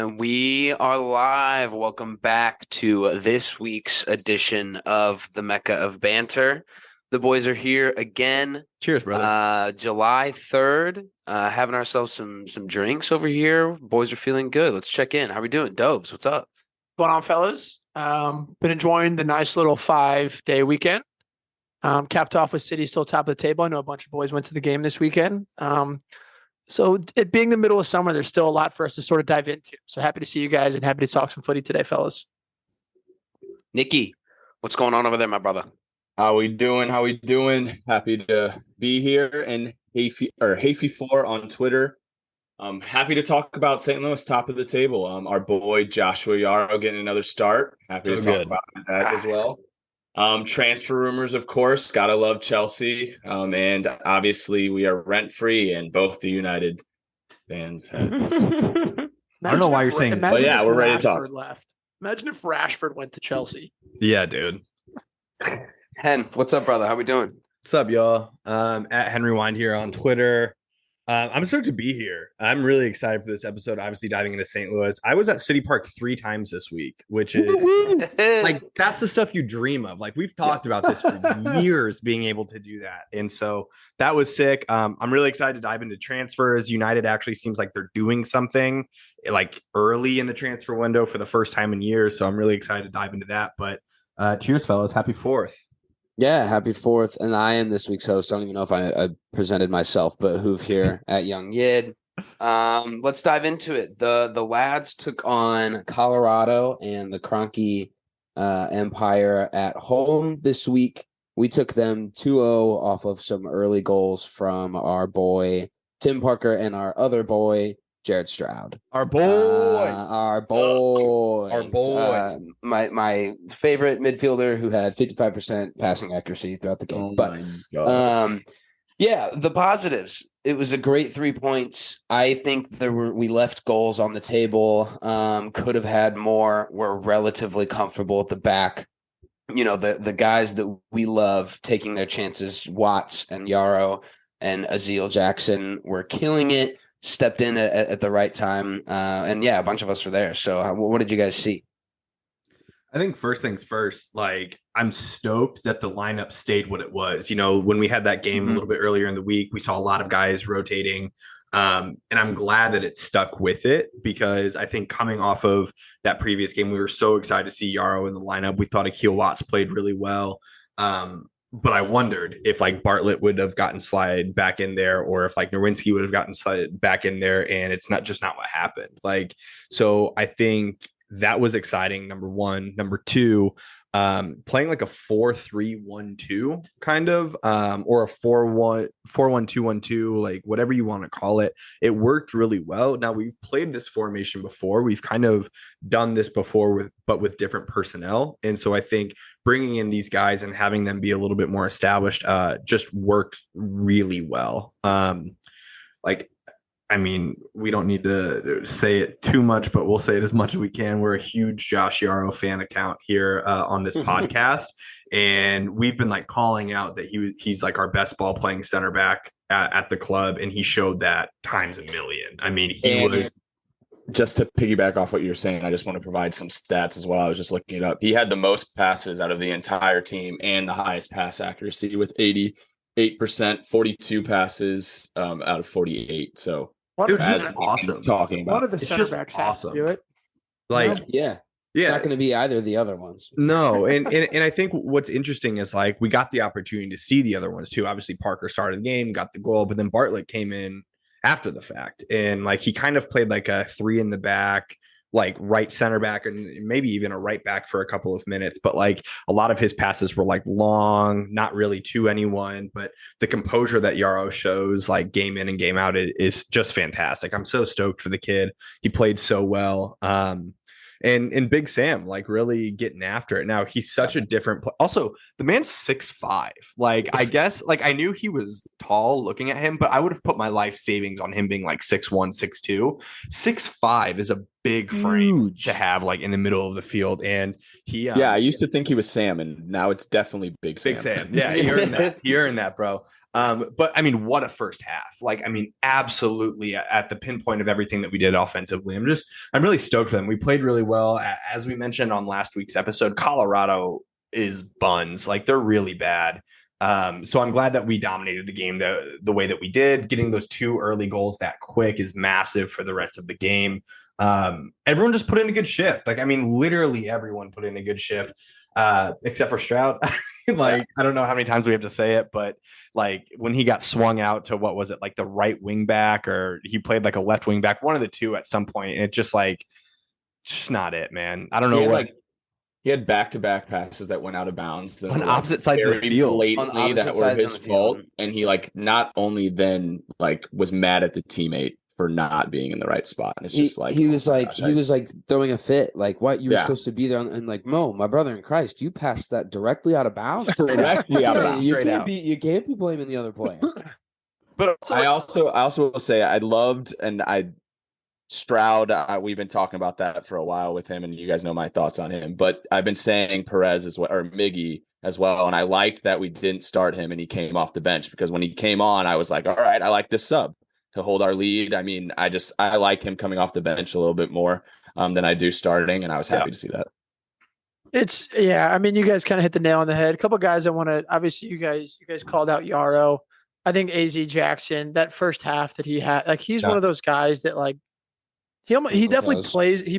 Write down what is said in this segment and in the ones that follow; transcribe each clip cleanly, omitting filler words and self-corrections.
And we are live. Welcome back to this week's edition of the Mecca of Banter. The boys are here again. Cheers, brother. July 3rd, having ourselves some drinks over here. Boys are feeling good. Let's check in. How we doing? Dobes, what's up? Going on, fellas? Been enjoying the nice little 5-day weekend. Capped off with City still top of the table. I know a bunch of boys went to the game this weekend. So it being the middle of summer, there's still a lot for us to sort of dive into. So happy to see you guys and happy to talk some footy today, fellas. Nikki, what's going on over there, my brother? How we doing? Happy to be here and Hafey 4 on Twitter. Happy to talk about St. Louis top of the table. Our boy Joshua Yarrow getting another start. Happy to talk about that as well. Transfer rumors, of course. Gotta love Chelsea. And obviously we are rent free, and both the United fans have. I don't know why you're saying that. But yeah, we're ready to talk. Imagine if Rashford went to Chelsea. Yeah, dude. Hen, what's up, brother? How we doing? What's up, y'all? At Henry Wind here on Twitter. I'm stoked to be here. I'm really excited for this episode. Obviously, diving into St. Louis. I was at City Park 3 times this week, which is like that's the stuff you dream of. Like we've talked about this for years, being able to do that, and so that was sick. I'm really excited to dive into transfers. United actually seems like they're doing something like early in the transfer window for the first time in years. So I'm really excited to dive into that. But cheers, fellas! Happy 4th. Yeah, happy 4th. And I am this week's host. I don't even know if I presented myself, but Hoove here at Young Yid. Let's dive into it. The lads took on Colorado and the Kroenke Empire at home this week. We took them 2-0 off of some early goals from our boy Tim Parker and our other boy Jared Stroud. Our boy. My favorite midfielder who had 55% passing accuracy throughout the game. Yeah, the positives. It was a great 3 points. I think we left goals on the table. Could have had more. We're relatively comfortable at the back. You know, the guys that we love taking their chances, Watts and Yarrow and Azeel Jackson, were killing it. Stepped in at the right time. And yeah, a bunch of us were there. So what did you guys see? I think first things first, like I'm stoked that the lineup stayed what it was. You know, when we had that game a little bit earlier in the week, we saw a lot of guys rotating. And I'm glad that it stuck with it, because I think coming off of that previous game, we were so excited to see Yarrow in the lineup. We thought Akil Watts played really well. But I wondered if like Bartlett would have gotten slid back in there, or if like Nowinski would have gotten slid back in there, and it's not what happened. Like, so I think that was exciting. Number one. Number two, playing like a 4-3-1-2 kind of, or a 4-1-2-1-2, like whatever you want to call it. It worked really well. Now we've played this formation before. We've kind of done this before but with different personnel. And so I think bringing in these guys and having them be a little bit more established, just worked really well. I mean, we don't need to say it too much, but we'll say it as much as we can. We're a huge Josh Yarrow fan account here on this podcast. And we've been like calling out that he's like our best ball playing center back at the club. And he showed that times a million. I mean, just to piggyback off what you're saying, I just want to provide some stats as well. I was just looking it up. He had the most passes out of the entire team and the highest pass accuracy with 88%, 42 passes out of 48. So dude, that's awesome. Talking about one of the center backs has to do it. Like, yeah. It's not going to be either of the other ones. No. And I think what's interesting is like we got the opportunity to see the other ones too. Obviously, Parker started the game, got the goal, but then Bartlett came in after the fact. And like he kind of played like a 3 in the back, like right center back, and maybe even a right back for a couple of minutes. But like a lot of his passes were like long, not really to anyone, but the composure that Yarrow shows like game in and game out is just fantastic. I'm so stoked for the kid. He played so well. And Big Sam, like really getting after it. Now he's such a different also, the man's 6'5". Like, I guess like I knew he was tall looking at him, but I would have put my life savings on him being like 6'1", 6'2". 6'5" is a big frame Huge. to have like in the middle of the field. And he, Yeah, I used to think he was Sam, and now it's definitely Big Sam. Big Sam. Yeah, he earned that. He earned that, bro. But I mean, what a first half. Like, I mean, absolutely at the pinpoint of everything that we did offensively. I'm really stoked for them. We played really well. As we mentioned on last week's episode, Colorado is buns. Like, they're really bad. So I'm glad that we dominated the game the way that we did. Getting those 2 early goals that quick is massive for the rest of the game. Everyone just put in a good shift. Like, I mean, literally everyone put in a good shift, except for Stroud. Like, I don't know how many times we have to say it, but like when he got swung out to, what was it, like the right wing back, or he played like a left wing back, one of the two at some point. It just not it, man. I don't know what. He had back-to-back passes that went out of bounds On opposite sides of the very field. blatantly that were his fault, and he not only then was mad at the teammate for not being in the right spot. And it's just he was throwing a fit. Like, what, you were supposed to be there, and like, Mo, my brother in Christ, you passed that directly out of bounds. Directly out of bounds. You can't be blaming the other player. But I also will say I loved, and Stroud, we've been talking about that for a while with him, and you guys know my thoughts on him. But I've been saying Perez as well, or Miggy as well, and I liked that we didn't start him and he came off the bench, because when he came on, I was like, all right, I like this sub to hold our lead. I mean, I like him coming off the bench a little bit more than I do starting, and I was happy to see that. I mean, you guys kind of hit the nail on the head. A couple of guys I want to, obviously you guys called out Yarrow. I think AZ Jackson, that first half that he had, like, he's one of those guys that, like, he definitely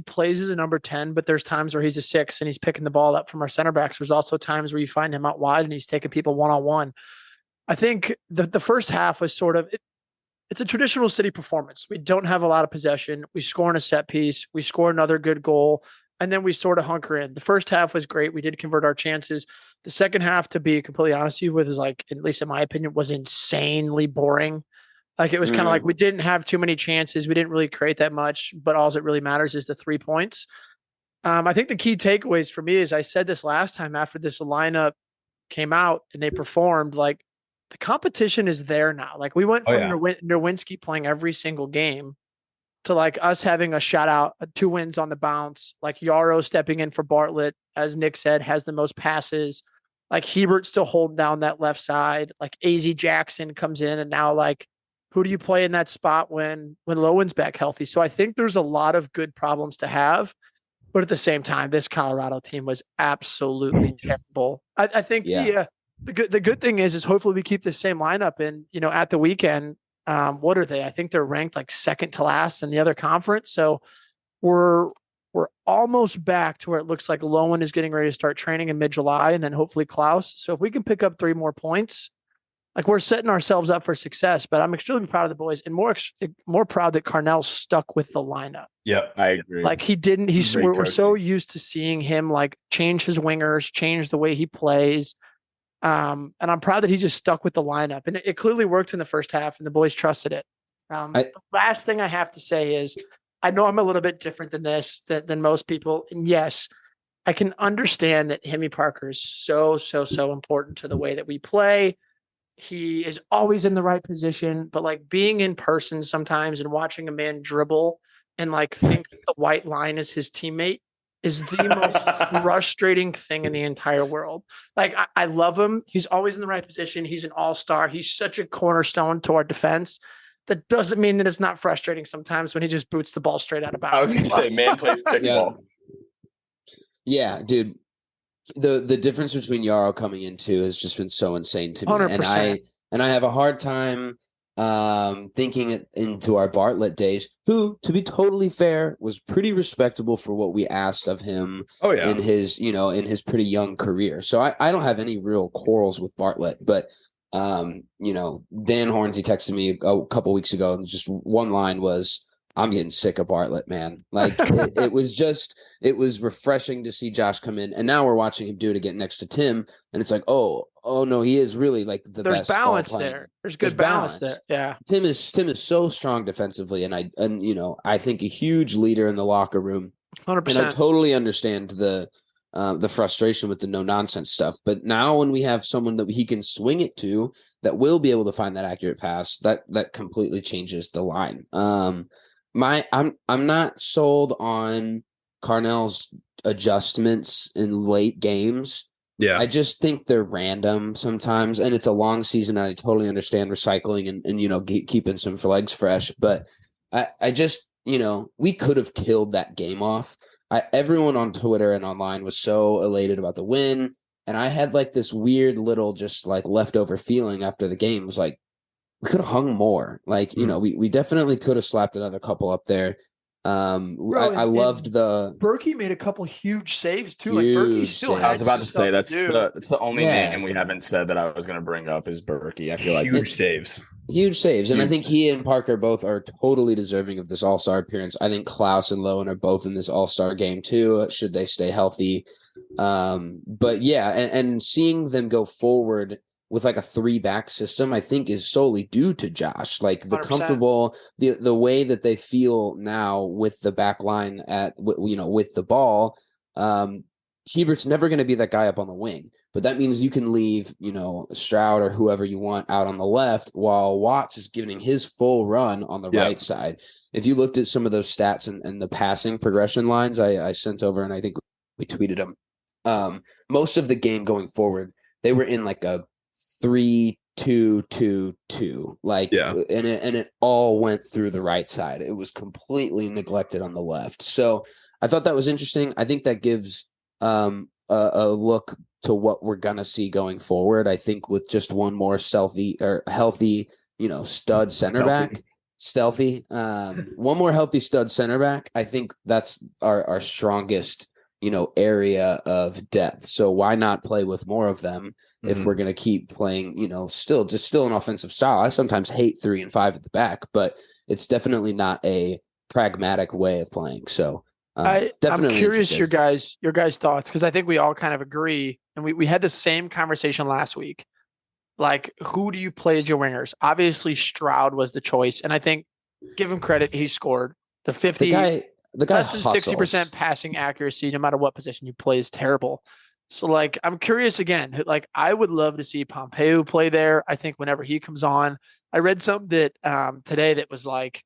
plays as a number 10, but there's times where he's a 6 and he's picking the ball up from our center backs. There's also times where you find him out wide and he's taking people one-on-one. I think the first half was sort of, it's a traditional City performance. We don't have a lot of possession. We score in a set piece. We score another good goal, and then we sort of hunker in. The first half was great. We did convert our chances. The second half, to be completely honest with you, is like, at least in my opinion, was insanely boring. Like, it was kind of like we didn't have too many chances. We didn't really create that much, but all that really matters is the 3 points. I think the key takeaways for me is, I said this last time after this lineup came out and they performed, like, the competition is there now. Like, we went from Nowinski playing every single game to like us having a shout out, 2 wins on the bounce, like Yarrow stepping in for Bartlett, as Nick said, has the most passes. Like, Hebert still holding down that left side. Like, AZ Jackson comes in, and now, like, who do you play in that spot when Lowen's back healthy? So I think there's a lot of good problems to have, but at the same time, this Colorado team was absolutely terrible. I think the good thing is hopefully we keep the same lineup, and, you know, at the weekend, what are they? I think they're ranked like second to last in the other conference. So we're almost back to where it looks like Lowen is getting ready to start training in mid-July, and then hopefully Klaus. So if we can pick up 3 more points, like, we're setting ourselves up for success. But I'm extremely proud of the boys, and more proud that Carnell stuck with the lineup. Yep, I agree. Like, he didn't. We're so used to seeing him like change his wingers, change the way he plays. And I'm proud that he just stuck with the lineup, and it clearly worked in the first half, and the boys trusted it. The last thing I have to say is, I know I'm a little bit different than than most people, and yes, I can understand that Hemi Parker is so important to the way that we play. He is always in the right position, but like, being in person sometimes and watching a man dribble and like think that the white line is his teammate is the most frustrating thing in the entire world. Like, I love him. He's always in the right position. He's an all-star. He's such a cornerstone to our defense. That doesn't mean that it's not frustrating sometimes when he just boots the ball straight out of bounds. I was going to say, man plays kickball. Yeah, dude. The difference between Yarrow coming into has just been so insane to me. 100%. And I have a hard time thinking it into our Bartlett days, who, to be totally fair, was pretty respectable for what we asked of him in his pretty young career. So I don't have any real quarrels with Bartlett, but Dan Hornsey texted me a couple weeks ago, and just one line was, I'm getting sick of Bartlett, man. Like, it was refreshing to see Josh come in, and now we're watching him do it again next to Tim, and it's like, oh no, he is really like the best. There's balance there. There's good balance there. Yeah. Tim is so strong defensively, and I think a huge leader in the locker room. 100%. And I totally understand the frustration with the no nonsense stuff. But now when we have someone that he can swing it to, that will be able to find that accurate pass, that completely changes the line. I'm not sold on Carnell's adjustments in late games. Yeah. I just think they're random sometimes, and it's a long season, and I totally understand recycling and keeping some legs fresh. But I just, we could have killed that game off. Everyone on Twitter and online was so elated about the win, and I had like this weird little just like leftover feeling after the game. It was like, we could have hung more. Like, we definitely could have slapped another couple up there. Bro, I loved the Berkey made a couple huge saves too. Like Berkey still saves. I had was about to say stuff to do. that's the only Yeah. name we haven't said that I was going to bring up is Berkey. I feel like Huge saves. Huge saves. And I Huge think he and Parker both are totally deserving of this all-star appearance. I think Klaus and Lowen are both in this all-star game too, should they stay healthy. But yeah, and seeing them go forward with like a 3-back system, I think is solely due to Josh. Like the 100%. comfortable, the way that they feel now with the back line with the ball. Hebert's never going to be that guy up on the wing, but that means you can leave, Stroud or whoever you want out on the left while Watts is giving his full run on the right side. If you looked at some of those stats and the passing progression lines I sent over, and I think we tweeted them, most of the game going forward, they were in like a 3-2-2-2, and it all went through the right side. It was completely neglected on the left. So I thought that was interesting. I think that gives a look to what we're gonna see going forward. I think with just one more healthy, stud center back, one more healthy stud center back, I think that's our strongest, area of depth. So why not play with more of them if we're going to keep playing, still an offensive style? I sometimes hate 3 and 5 at the back, but it's definitely not a pragmatic way of playing. So I'm curious interested. your guys' thoughts, because I think we all kind of agree, and we had the same conversation last week. Like, who do you play as your wingers? Obviously, Stroud was the choice, and I think, give him credit, he scored the 50. The guy less than 60% passing accuracy, no matter what position you play, is terrible. So, like, I'm curious again. Like, I would love to see Pompeo play there. I think whenever he comes on, I read something that today that was like,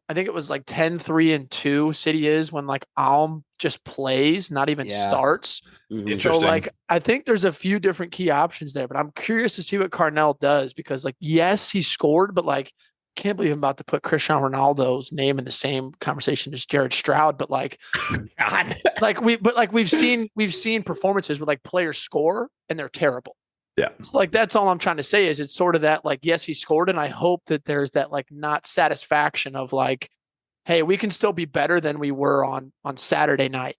I think it was like 10-3-2 City is when like Alm just plays, not even starts. So like, I think there's a few different key options there, but I'm curious to see what Carnell does, because like, yes, he scored, but like, can't believe I'm about to put Cristiano Ronaldo's name in the same conversation as Jared Stroud, but like, God, we've seen performances where like players score and they're terrible. Yeah. So like, that's all I'm trying to say is it's sort of that, like, yes, he scored, and I hope that there's that like not satisfaction of like, hey, we can still be better than we were on Saturday night.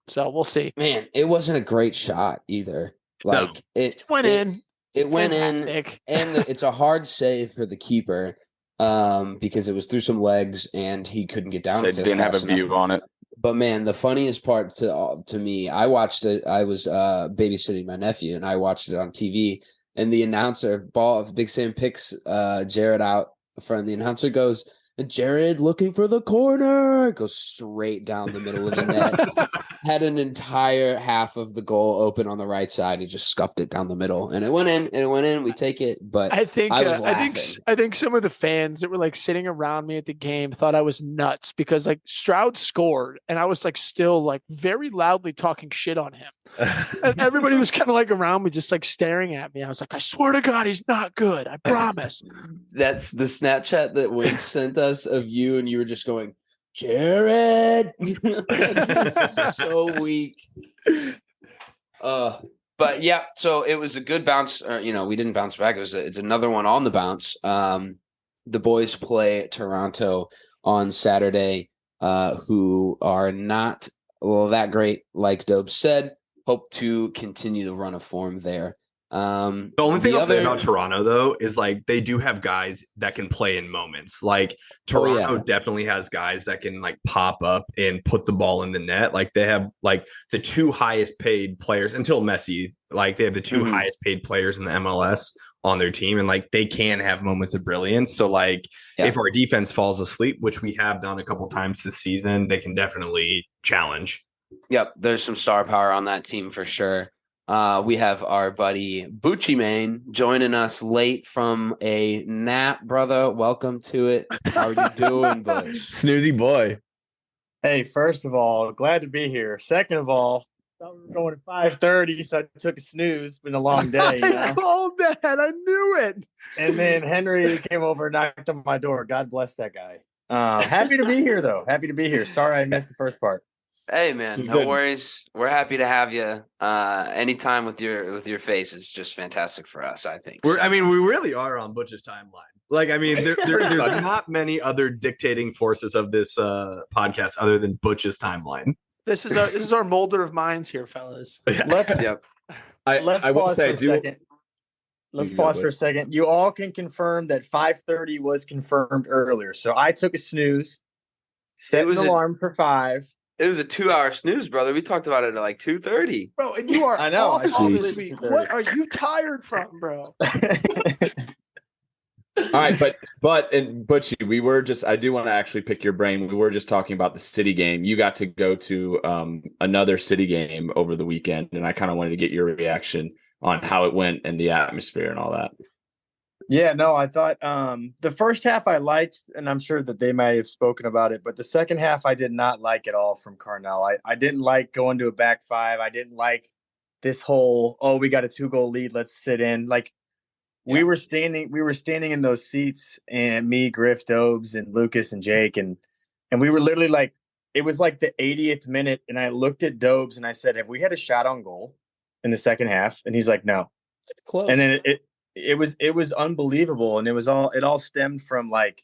So we'll see. Man, it wasn't a great shot either. Like it went in. It went in, and it's a hard save for the keeper. Because it was through some legs and he couldn't get down. So didn't have a view on it. But man, the funniest part to me, I watched it. I was babysitting my nephew, and I watched it on TV. And the announcer, Big Sam picks Jared out front. The announcer goes, "Jared looking for the corner." Goes straight down the middle of the net. Had an entire half of the goal open on the right side. He just scuffed it down the middle, and it went in. We take it, but I think was laughing. I think some of the fans that were like sitting around me at the game thought I was nuts, because like Stroud scored, and I was like still like very loudly talking shit on him, and everybody was kind of like around me, just like staring at me. I was like, I swear to God, he's not good. I promise. That's the Snapchat that Wink sent us of you, and you were just going, Jared. So weak. But yeah, so it was a good bounce. We didn't bounce back. It's another one on the bounce. The boys play Toronto on Saturday, who are not that great, like Dobe said. Hope to continue the run of form there. The only thing I'll say about Toronto, though, is like they do have guys that can play in moments. Like Toronto definitely has guys that can like pop up and put the ball in the net. Like they have like the 2 highest paid players until Messi. Like they have the 2 highest paid players in the MLS on their team, and like they can have moments of brilliance. So like if our defense falls asleep, which we have done a couple times this season, they can definitely challenge. Yep, there's some star power on that team for sure. We have our buddy Bucci Mane joining us late from a nap, brother. Welcome to it. How are you doing, Butch? Snoozy boy. Hey, first of all, glad to be here. Second of all, thought we were going at 5:30, so I took a snooze. Been a long day, you I know. called that. I knew it. And then Henry came over and knocked on my door. God bless that guy. Happy to be here, though. Happy to be here. Sorry I missed the first part. Hey man, no Good. worries. We're happy to have you. Anytime with your face is just fantastic for us, I think. We really are on Butch's timeline. Like, I mean, there's not many other dictating forces of this podcast other than Butch's timeline. This is our molder of minds here, fellas. Let's Yep. let's I will pause say, for a second. Let's pause for a second. You all can confirm that 5:30 was confirmed earlier. So I took a snooze, set an alarm for 5. It was a 2-hour snooze, brother. We taled about it at like 2:30. Bro, and you are I know. off I all see. this week. What are you tired from, bro? All right, but Butchie, I do want to actually pick your brain. We were just talking about the city game. You got to go to another city game over the weekend, and I kind of wanted to get your reaction on how it went and the atmosphere and all that. Yeah, no, I thought the first half I liked, and I'm sure that they may have spoken about it, but the second half I did not like at all from Carnell. I didn't like going to a back 5. I didn't like this whole, we got a 2-goal lead, let's sit in. Like we were standing in those seats, and me, Griff, Dobes, and Lucas and Jake, and we were literally like, it was like the 80th minute, and I looked at Dobes and I said, have we had a shot on goal in the second half? And he's like, no. Close. And then it was unbelievable, and it all stemmed from like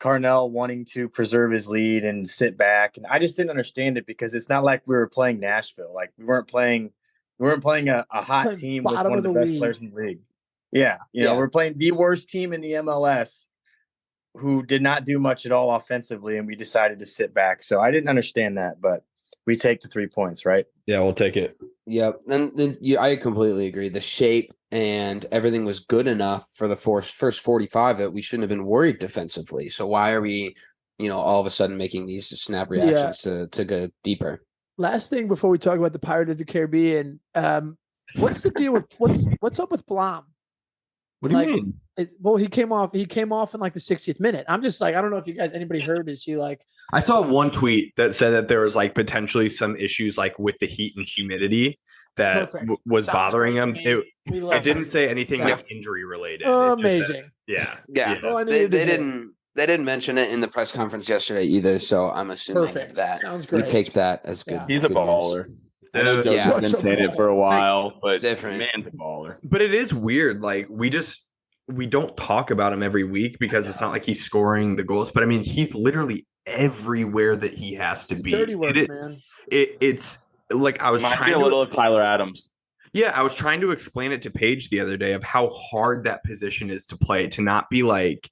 Carnell wanting to preserve his lead and sit back, and I just didn't understand it because it's not like we were playing Nashville. Like we weren't playing a hot team with one of the best players in the league. Yeah, you know, we're playing the worst team in the MLS, who did not do much at all offensively, and we decided to sit back. So I didn't understand that, but we take the 3 points, right? Yeah, we'll take it. Yep. And I completely agree. The shape and everything was good enough for the first 45 that we shouldn't have been worried defensively. So why are we, all of a sudden making these snap reactions to go deeper? Last thing before we talk about the Pirate of the Caribbean, what's the deal with what's up with Blom? What do you mean? He came off in like the 60th minute. I'm just like, I don't know if anybody heard, is he like, I saw one tweet that said that there was like potentially some issues like with the heat and humidity that was Sounds bothering him. it didn't say anything Yeah. like injury related. Amazing. Yeah. Oh, They didn't mention it in the press conference yesterday either. So I'm assuming that sounds we great. take that as good. He's a good baller. news. I know Joe's Yeah. been saying it for a while, but It's different. man's a baller. But it is weird. Like we don't talk about him every week because it's not like he's scoring the goals. But I mean, he's literally everywhere that he has to be. Dirty work, man. It's like I was Might trying be a little of Tyler Adams. Yeah, I was trying to explain it to Paige the other day of how hard that position is to play, to not be like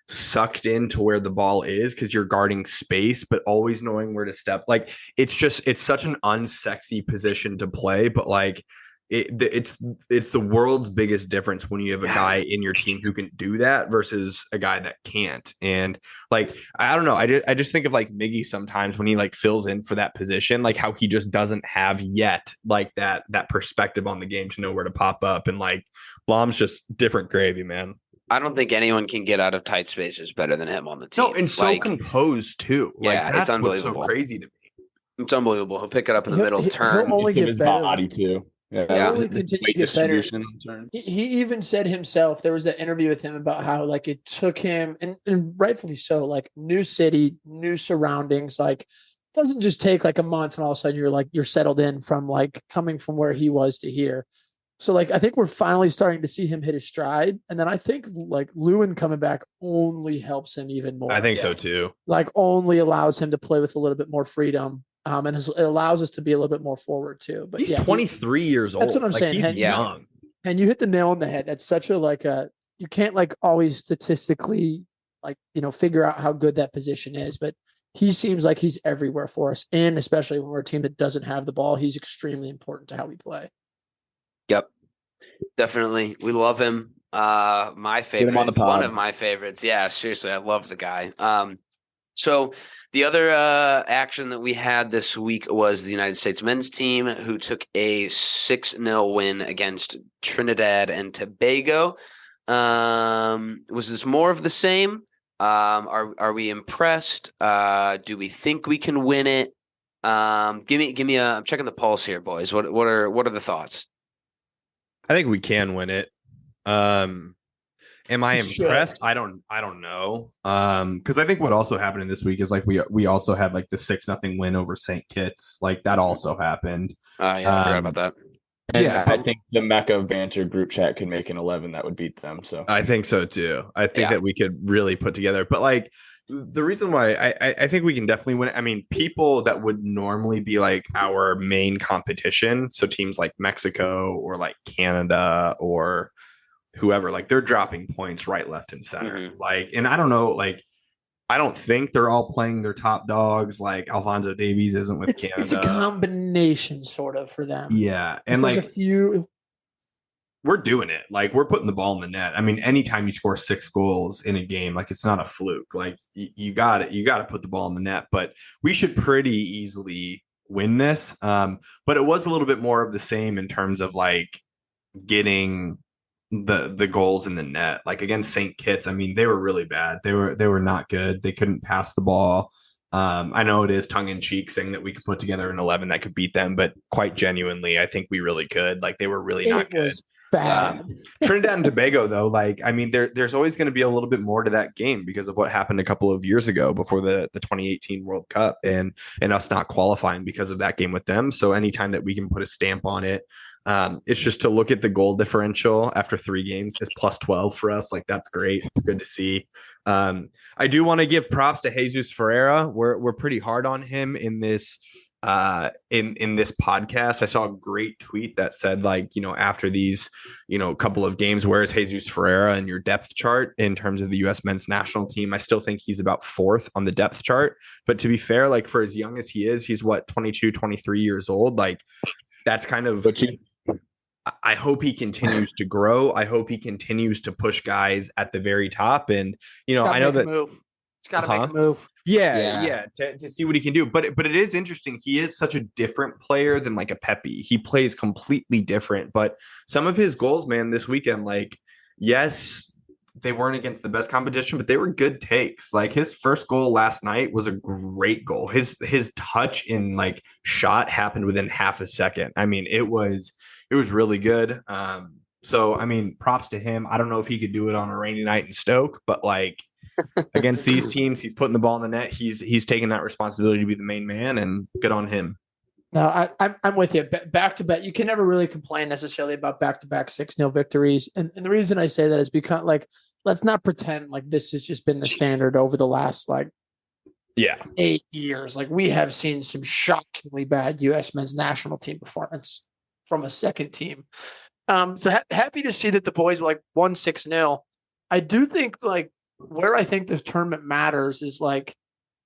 sucked into where the ball is because you're guarding space, but always knowing where to step. Like it's such an unsexy position to play, but like it's the world's biggest difference when you have a guy in your team who can do that versus a guy that can't. And like I don't know, I just think of like Miggy sometimes when he like fills in for that position, like how he just doesn't have yet like that perspective on the game to know where to pop up. And like Blom's just different gravy, man. I don't think anyone can get out of tight spaces better than him on the team. No, and so composed too. Like Yeah, that's it's unbelievable. what's so crazy to me. It's unbelievable. He'll pick it up in the middle, turn. He'll only Give get his better. body too. He'll Yeah. only continue to Weight get better. distribution turns. He even said himself, there was that interview with him about how like it took him, and rightfully so, like new city, new surroundings, like it doesn't just take like a month and all of a sudden you're settled in from like coming from where he was to here. So like I think we're finally starting to see him hit his stride. And then I think like Lewin coming back only helps him even more. I think so too. Like only allows him to play with a little bit more freedom. And it allows us to be a little bit more forward too. But He's yeah, 23 years old. that's what I'm Like, saying. He's And- young. and you hit the nail on the head. That's such a you can't like always statistically figure out how good that position is, but he seems like he's everywhere for us. And especially when we're a team that doesn't have the ball, he's extremely important to how we play. Yep. Definitely. We love him. My favorite. him on the pod. One of my favorites. Yeah, seriously. I love the guy. So the other action that we had this week was the United States men's team, who took a 6-0 win against Trinidad and Tobago. Was this more of the same? Are we impressed? Do we think we can win it? Give me I'm checking the pulse here, boys. What are the thoughts? I think we can win it. Am I impressed? I don't know. Because I think what also happened in this week is like we also had like the 6-0 win over St. Kitts. Like that also happened. I forgot about that. And Yeah, I think the Mecca Banter group chat could make an 11 that would beat them. So I think so too. I think that we could really put together. But like the reason why I think we can definitely win. I mean, people that would normally be like our main competition, so teams like Mexico or like Canada or whoever, like they're dropping points right, left, and center. Like, and I don't know, like I don't think they're all playing their top dogs. Like Alfonso Davies isn't with Canada. It's a combination sort of for them. Yeah, and there's like a few. We're doing it. Like we're putting the ball in the net. I mean, anytime you score 6 goals in a game, like it's not a fluke. Like you got it. You got to put the ball in the net. But we should pretty easily win this. But it was a little bit more of the same in terms of like getting the goals in the net. Like against St. Kitts, I mean, they were really bad. They were not good. They couldn't pass the ball. I know it is tongue in cheek saying that we could put together an 11 that could beat them, but quite genuinely, I think we really could. Like they were really not good. Bad. Trinidad and Tobago, though, like I mean, there's always going to be a little bit more to that game because of what happened a couple of years ago before the 2018 World Cup and us not qualifying because of that game with them. So anytime that we can put a stamp on it, it's just to look at the goal differential after 3 games is plus 12 for us. Like that's great. It's good to see. I do want to give props to Jesus Ferreira. We're pretty hard on him in this. In this podcast, I saw a great tweet that said, like, you know, after these, you know, couple of games, where is Jesus Ferreira in your depth chart in terms of the U.S. men's national team? I still think he's about 4th on the depth chart. But to be fair, like for as young as he is, he's what, 22, 23 years old. Like that's kind of. I hope he continues to grow. I hope he continues to push guys at the very top. And, you know, I know that it's got to make a move. Yeah. To see what he can do. But it is interesting. He is such a different player than like a Pepe. He plays completely different. But some of his goals, man, this weekend, like, yes, they weren't against the best competition, but they were good takes. Like his first goal last night was a great goal. His touch in like shot happened within half a second. I mean, it was really good. So, I mean, props to him. I don't know if he could do it on a rainy night in Stoke, but like against these teams, he's putting the ball in the net. He's taking that responsibility to be the main man, and good on him. No, I'm with you. Back to back, you can never really complain necessarily about back-to-back 6-0 victories. And the reason I say that is because, like, let's not pretend like this has just been the standard over the last, like, 8 years. Like, we have seen some shockingly bad U.S. men's national team performance from a second team. So happy to see that the boys were, like, won 6-0. I do think, like, where I think this tournament matters is, like,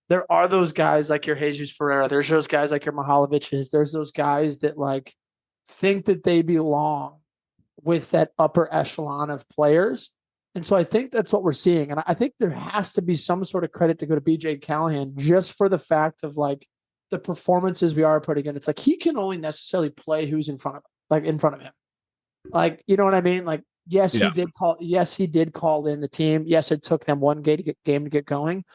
there are those guys like your Jesus Ferreira. There's those guys like your Mihaloviches. There's those guys that like think that they belong with that upper echelon of players. And so I think that's what we're seeing. And I think there has to be some sort of credit to go to BJ Callahan just for the fact of like the performances we are putting in. It's like he can only necessarily play who's in front of him. Like, you know what I mean? Like, yes, he did call in the team. Yes, it took them one game to get going.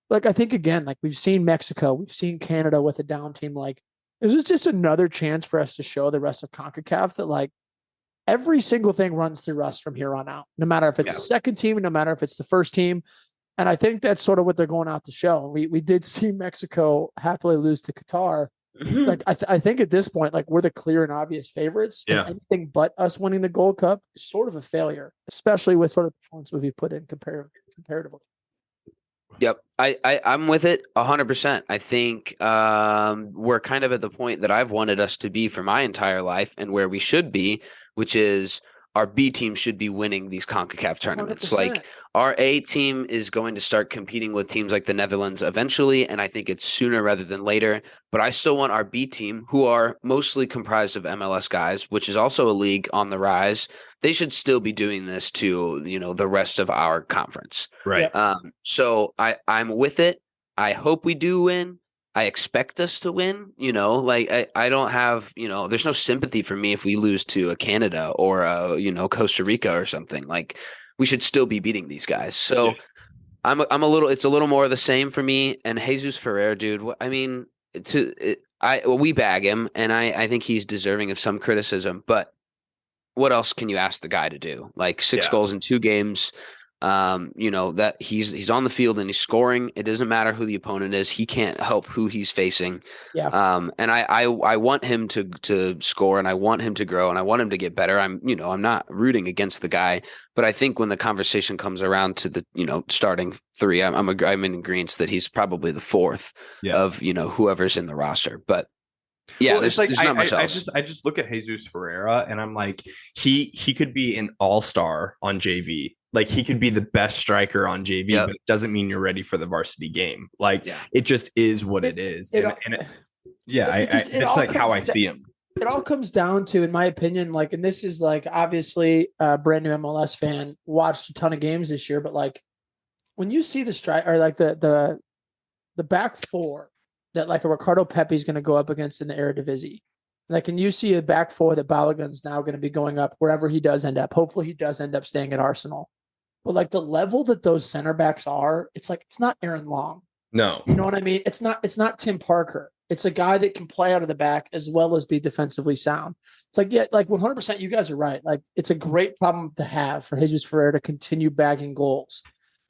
Like, I think, again, like we've seen Mexico, we've seen Canada with a down team. Like, this is just another chance for us to show the rest of CONCACAF that, like, every single thing runs through us from here on out, no matter if it's the second team, no matter if it's the first team. And I think that's sort of what they're going out to show. We did see Mexico happily lose to Qatar. Like, I think at this point, like, we're the clear and obvious favorites. Yeah. And anything but us winning the Gold Cup is sort of a failure, especially with sort of the performance we've put in comparatively. Yep. I'm with it 100%. I think we're kind of at the point that I've wanted us to be for my entire life and where we should be, which is our B team should be winning these CONCACAF tournaments. 100%. Like our A team is going to start competing with teams like the Netherlands eventually, and I think it's sooner rather than later. But I still want our B team, who are mostly comprised of MLS guys, which is also a league on the rise. They should still be doing this to, you know, the rest of our conference. Right. So I'm with it. I hope we do win. I expect us to win. Like I don't have, there's no sympathy for me if we lose to a Canada or Costa Rica or something. Like we should still be beating these guys. So it's a little more of the same for me. And Jesus Ferrer, dude, I mean, we bag him, and I think he's deserving of some criticism. But what else can you ask the guy to do? Like 6 goals in 2 games. That he's on the field and he's scoring. It doesn't matter who the opponent is. He can't help who he's facing. Yeah. And I want him to score, and I want him to grow, and I want him to get better. I'm not rooting against the guy, but I think when the conversation comes around to the, starting 3, I'm in agreement that he's probably the 4th of, whoever's in the roster. But yeah, well, there's not much else. I just look at Jesus Ferreira and I'm like, he could be an all-star on JV. Like he could be the best striker on JV, but it doesn't mean you're ready for the varsity game. Like it just is what it is. It's like how I see him. It all comes down to, in my opinion, like, and this is like obviously a brand new MLS fan, watched a ton of games this year, but like when you see the strike or like the back 4 that like a Ricardo Pepi is going to go up against in the Eredivisie. Like, and you see a back 4 that Balogun's now going to be going up wherever he does end up. Hopefully he does end up staying at Arsenal. But like the level that those center backs are, it's like, it's not Aaron Long. No. You know what I mean? It's not Tim Parker. It's a guy that can play out of the back as well as be defensively sound. It's like, yeah, like 100%, you guys are right. Like it's a great problem to have for Jesus Ferrer to continue bagging goals.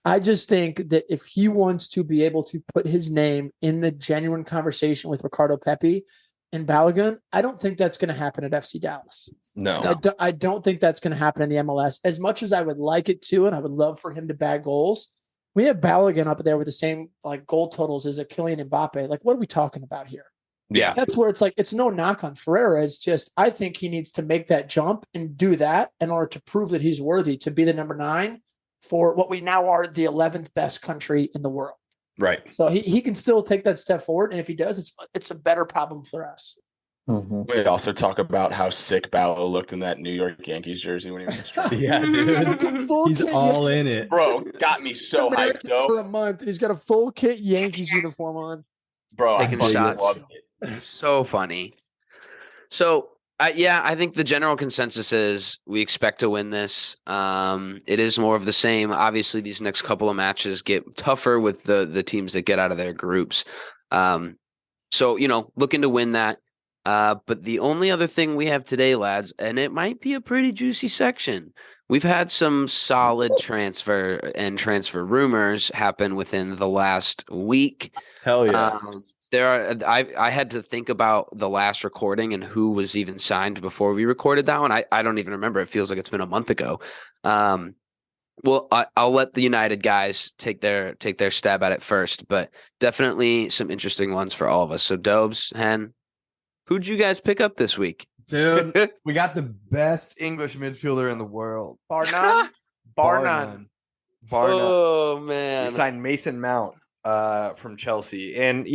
I just think that if he wants to be able to put his name in the genuine conversation with Ricardo Pepi and Balogun, I don't think that's going to happen at FC Dallas. No. I don't think that's going to happen in the MLS. As much as I would like it to, and I would love for him to bag goals, we have Balogun up there with the same like goal totals as a Kylian Mbappe. Like, what are we talking about here? Yeah. That's where it's like, it's no knock on Ferreira. It's just, I think he needs to make that jump and do that in order to prove that he's worthy to be the number 9 for what we now are the 11th best country in the world. Right. So he can still take that step forward. And if he does, it's a better problem for us. Mm-hmm. We also talk about how sick Ballo looked in that New York Yankees jersey when he was Yeah, dude. He's all in it. Bro, got me so hyped though. For a month. He's got a full kit Yankees uniform on. Bro, Taking I shots. loved it. So funny. So I think the general consensus is we expect to win this. It is more of the same. Obviously, these next couple of matches get tougher with the teams that get out of their groups. So looking to win that. But the only other thing we have today, lads, and it might be a pretty juicy section. We've had some solid transfer rumors happen within the last week. Hell yeah. I had to think about the last recording and who was even signed before we recorded that one. I don't even remember. It feels like it's been a month ago. Well, I'll let the United guys take their stab at it first, but definitely some interesting ones for all of us. So Dobes, Hen, who'd you guys pick up this week? Dude, we got the best English midfielder in the world. Bar none. Bar none. Oh man. We signed Mason Mount from Chelsea. And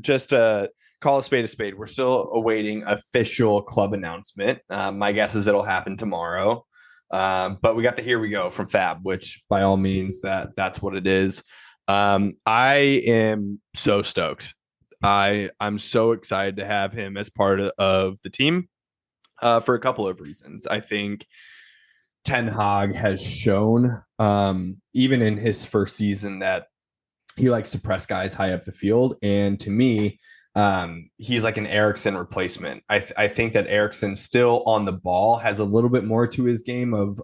just call a spade, we're still awaiting official club announcement. My guess is it'll happen tomorrow. But we got the here we go from Fab, which by all means that's what it is. I am so stoked. I'm so excited to have him as part of the team for a couple of reasons. I think Ten Hag has shown, even in his first season, that he likes to press guys high up the field. And to me, he's like an Eriksen replacement. I think that Eriksen still on the ball has a little bit more to his game of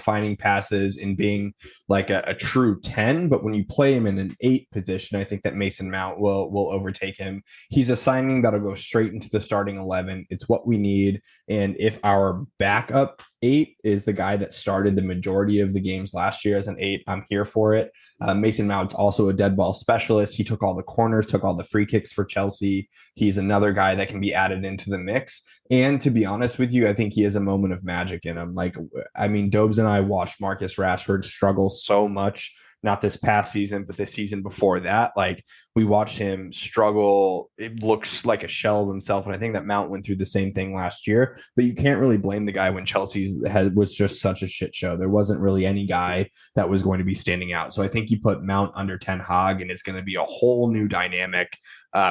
finding passes and being like a true 10. But when you play him in an 8 position, I think that Mason Mount will overtake him. He's a signing that'll go straight into the starting 11. It's what we need. And if our backup 8 is the guy that started the majority of the games last year as an 8, I'm here for it. Mason Mount's also a dead ball specialist. He took all the corners, took all the free kicks for Chelsea. He's another guy that can be added into the mix. And to be honest with you, I think he has a moment of magic in him. Like, I mean, Dobes and I watched Marcus Rashford struggle so much not this past season, but the season before that. Like, we watched him struggle. It looks like a shell of himself. And I think that Mount went through the same thing last year, but you can't really blame the guy when Chelsea's head was just such a shit show. There wasn't really any guy that was going to be standing out. So I think you put Mount under Ten Hag, and it's going to be a whole new dynamic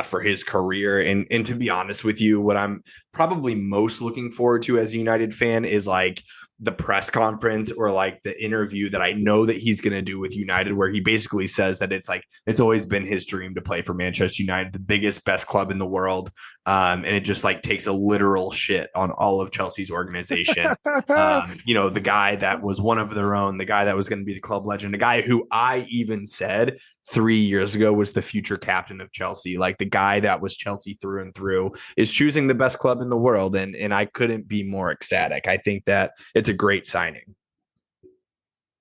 for his career. And to be honest with you, what I'm probably most looking forward to as a United fan is like the press conference or like the interview that I know that he's going to do with United, where he basically says that it's always been his dream to play for Manchester United, the biggest, best club in the world. And it just like takes a literal shit on all of Chelsea's organization. The guy that was one of their own, the guy that was going to be the club legend, the guy who I even said 3 years ago was the future captain of Chelsea, like the guy that was Chelsea through and through, is choosing the best club in the world. And I couldn't be more ecstatic. I think that it's a great signing.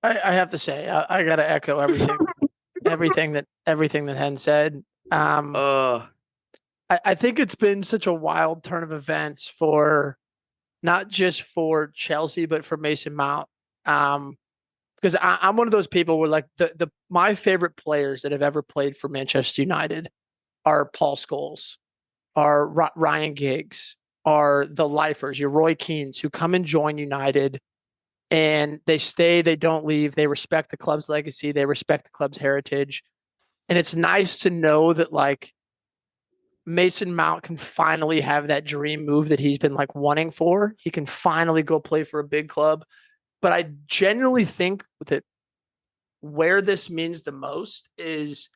I have to say, I got to echo everything that Hen said. I think it's been such a wild turn of events for not just for Chelsea, but for Mason Mount. Because I'm one of those people where like my favorite players that have ever played for Manchester United are Paul Scholes, are Ryan Giggs, are the lifers, your Roy Keanes, who come and join United and they stay, they don't leave. They respect the club's legacy. They respect the club's heritage. And it's nice to know that like Mason Mount can finally have that dream move that he's been like wanting for. He can finally go play for a big club. But I genuinely think that where this means the most is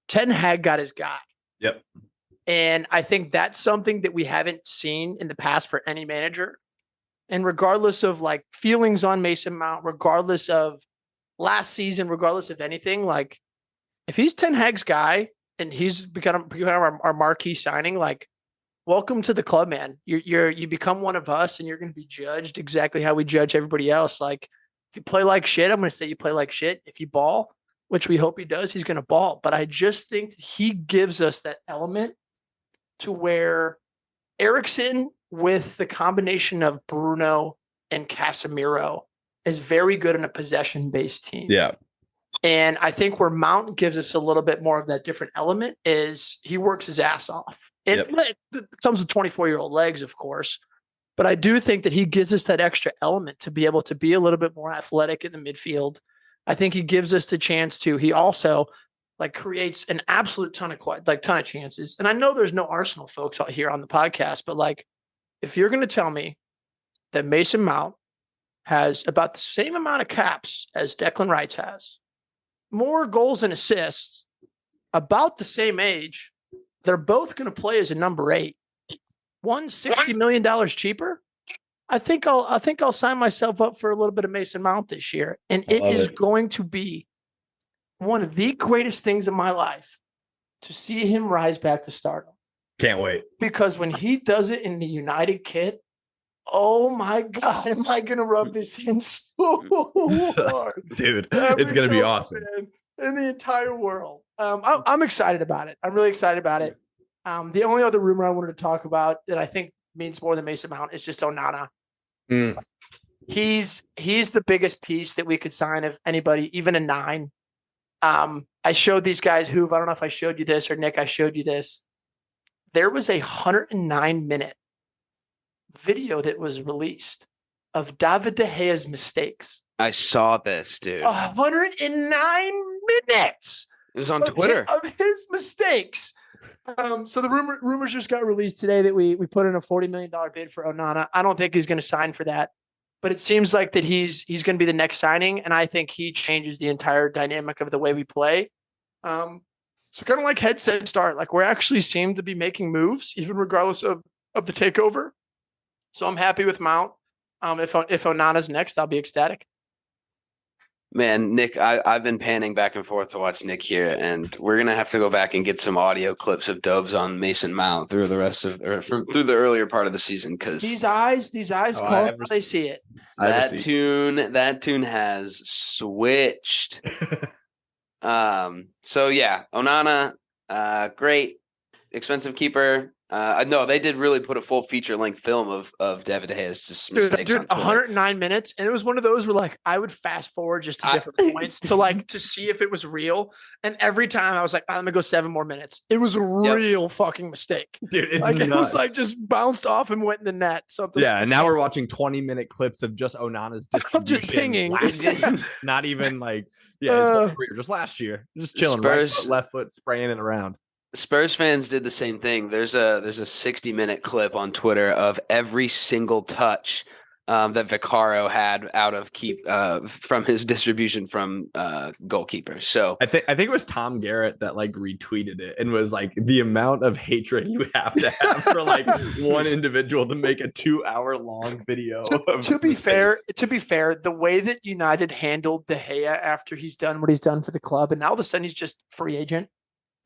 Ten Hag got his guy. Yep. And I think that's something that we haven't seen in the past for any manager. And regardless of like feelings on Mason Mount, regardless of last season, regardless of anything, like if he's Ten Hag's guy and he's become our marquee signing, like welcome to the club, man. You become one of us, and you're going to be judged exactly how we judge everybody else. Like if you play like shit, I'm going to say you play like shit. If you ball, which we hope he does, he's going to ball. But I just think he gives us that element to where Eriksen with the combination of Bruno and Casemiro is very good in a possession-based team. Yeah. And I think where Mount gives us a little bit more of that different element is he works his ass off. It comes with 24-year-old legs, of course. But I do think that he gives us that extra element to be able to be a little bit more athletic in the midfield. I think he gives us the chance to. He also like creates an absolute ton of chances. And I know there's no Arsenal folks out here on the podcast, but like if you're going to tell me that Mason Mount has about the same amount of caps as Declan Rice has, more goals and assists, about the same age, they're both going to play as a number 8. One $60 million cheaper. I think I'll sign myself up for a little bit of Mason Mount this year, and it is going to be one of the greatest things in my life to see him rise back to stardom. Can't wait. Because when he does it in the United kit, oh my God, am I going to rub this in so hard? Dude, it's going to be awesome. In the entire world. I'm excited about it. I'm really excited about it. The only other rumor I wanted to talk about that I think means more than Mason Mount is just Onana. He's the biggest piece that we could sign of anybody, even a 9. I showed these guys I don't know if I showed you this or Nick, I showed you this. There was a 109-minute video that was released of David De Gea's mistakes. I saw this, dude. 109 minutes. It was on Twitter. Of his mistakes. So the rumors just got released today that we put in a $40 million bid for Onana. I don't think he's going to sign for that, but it seems like that he's going to be the next signing, and I think he changes the entire dynamic of the way we play. So kind of like Head said, start like we actually seem to be making moves, even regardless of the takeover. So I'm happy with Mount. If Onana's next, I'll be ecstatic. Man, Nick, I've been panning back and forth to watch Nick here, and we're gonna have to go back and get some audio clips of Dobes on Mason Mount through the through the earlier part of the season, because these eyes call it, they see it. That tune has switched. So yeah, Onana, great, expensive keeper. No, they did really put a full feature length film of David De Gea's just mistakes on Twitter. 109 minutes, and it was one of those where like I would fast forward just to different points to see if it was real. And every time I was like, I'm gonna go 7 more minutes. It was a real fucking mistake, Dude, it's like nuts. it was like just bounced off and went in the net. Something. Yeah, and now we're watching 20-minute clips of just Onana's distribution. just pinging. last season. Not even like his whole career, just last year, just chilling, right foot, left foot, spraying it around. Spurs fans did the same thing. There's a 60-minute clip on Twitter of every single touch that Vaccaro had out of from his distribution from goalkeepers. So I think it was Tom Garrett that like retweeted it and was like, the amount of hatred you have to have for like one individual to make a 2-hour long video. To be fair, the way that United handled De Gea after he's done what he's done for the club, and now all of a sudden he's just free agent.